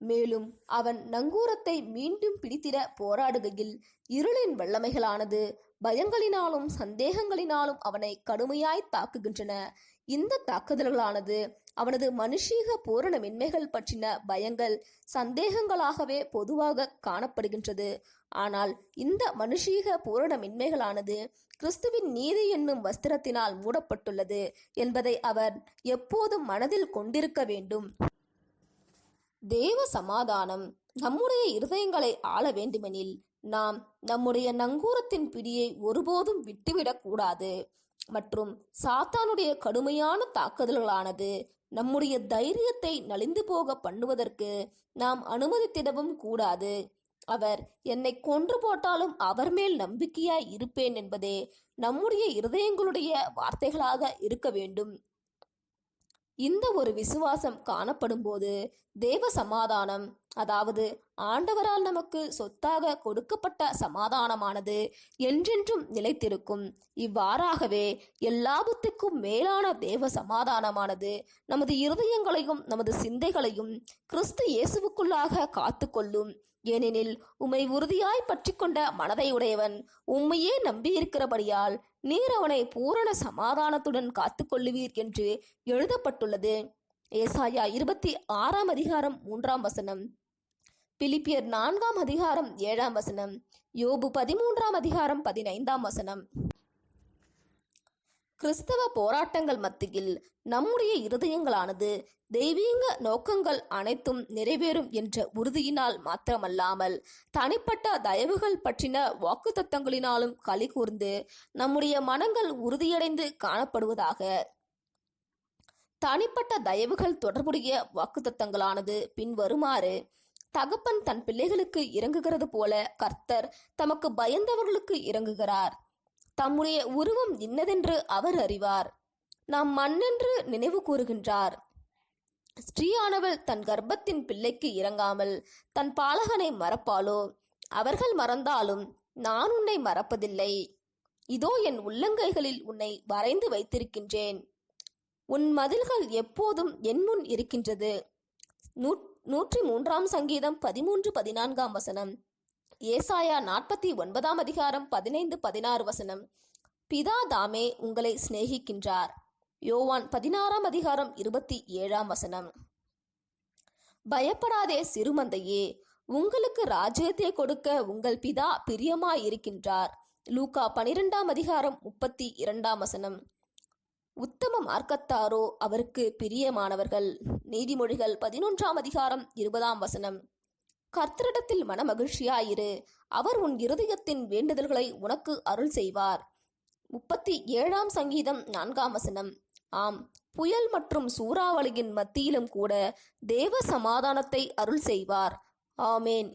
மேலும் அவன் நங்கூரத்தை மீண்டும் பிடித்திட போராடுகையில் இருளின் வல்லமைகளானது பயங்களினாலும் சந்தேகங்களினாலும் அவனை கடுமையாய் தாக்குகின்றன. இந்த தாக்குதல்களானது அவனது மனுஷீக பூரணமின்மைகள் பற்றின பயங்கள் சந்தேகங்களாகவே பொதுவாக காணப்படுகின்றது. ஆனால் இந்த மனுஷீக பூரணமின்மைகளானது கிறிஸ்துவின் நீதி என்னும் வஸ்திரத்தினால் மூடப்பட்டுள்ளது என்பதை அவர் எப்போதும் மனதில் கொண்டிருக்க வேண்டும். தேவ சமாதானம் நம்முடைய இருதயங்களை ஆள வேண்டுமெனில் நாம் நம்முடைய நங்கூரத்தின் பிடியை ஒருபோதும் விட்டுவிடக் கூடாது. மற்றும் சாத்தானுடைய கடுமையான தாக்குதல்களானது நம்முடைய தைரியத்தை நலிந்து போக பண்ணுவதற்கு நாம் அனுமதித்திடவும் கூடாது. அவர் என்னை கொன்று போட்டாலும் அவர் மேல் நம்பிக்கையாய் இருப்பேன் என்பதே நம்முடைய இருதயங்களுடைய வார்த்தைகளாக இருக்க வேண்டும். இந்த ஒரு விசுவாசம் காணப்படும் போது தேவ சமாதானம், அதாவது ஆண்டவரால் நமக்கு சொத்தாக கொடுக்கப்பட்ட சமாதானமானது என்றென்றும் நிலைத்திருக்கும். இவ்வாறாகவே எல்லாவற்றுக்கும் மேலான தேவ சமாதானமானது நமது இருதயங்களையும் நமது சிந்தைகளையும் கிறிஸ்து இயேசுவுக்குள்ளாக காத்து கொள்ளும். ஏனெனில் உம்மை உறுதியாய் பற்றி கொண்ட மனதை உடையவன் உம்மையே நம்பியிருக்கிறபடியால் நீர் அவனை பூரண சமாதானத்துடன் காத்து கொள்ளுவீர் என்று எழுதப்பட்டுள்ளது. ஏசாயா 26 அதிகாரம் 3 வசனம், பிலிப்பியர் 4 அதிகாரம் 7 வசனம், யோபு 13 அதிகாரம் 15 வசனம். கிறிஸ்தவ போராட்டங்கள் மத்தியில் நம்முடைய இருதயங்களானது தெய்வீக நோக்கங்கள் அனைத்தும் நிறைவேறும் என்ற உறுதியினால் மாத்திரமல்லாமல் தனிப்பட்ட தயவுகள் பற்றின வாக்குத்தத்தங்களினாலும் களி கூர்ந்து நம்முடைய மனங்கள் உறுதியடைந்து காணப்படுவதாக. தனிப்பட்ட தயவுகள் தொடர்புடைய வாக்குத்தத்தங்களானது பின்வருமாறு: தகப்பன் தன் பிள்ளைகளுக்கு இறங்குகிறது போல கர்த்தர் தமக்கு பயந்தவர்களுக்கு இறங்குகிறார். தம்முடைய உருவம் இன்னதென்று அவர் அறிவார். நாம் மண்ணென்று நினைவு கூறுகின்றார். ஸ்ரீயானவள் தன் கர்ப்பத்தின் பிள்ளைக்கு இறங்காமல் தன் பாலகனை மறப்பாளோ? அவர்கள் மறந்தாலும் நான் உன்னை மறப்பதில்லை. இதோ என் உள்ளங்கைகளில் உன்னை வரைந்து வைத்திருக்கின்றேன். உன் மதில்கள் எப்போதும் என் முன் இருக்கின்றது. 103 சங்கீதம் 13-14 வசனம். ஏசாயா 49 அதிகாரம் 15-16 வசனம். பிதா தாமே உங்களை சிநேகிக்கின்றார். யோவான் 16 அதிகாரம் 27 வசனம். பயப்படாதே சிறுமந்தையே, உங்களுக்கு ராஜ்யத்தை கொடுக்க உங்கள் பிதா பிரியமாயிருக்கின்றார். லூக்கா 12 அதிகாரம் 32 வசனம். உத்தம மார்க்கத்தாரோ அவருக்கு பிரியமானவர்கள். நீதிமொழிகள் 11 அதிகாரம் 20 வசனம். கர்த்தரிடத்தில் மனமகிழ்ச்சியாயிரு, அவர் உன் இருதயத்தின் வேண்டுதல்களை உனக்கு அருள் செய்வார். 37 சங்கீதம் 4 வசனம். ஆம், புயல் மற்றும் சூறாவளியின் மத்தியிலும் கூட தேவ சமாதானத்தை அருள் செய்வார். ஆமேன்.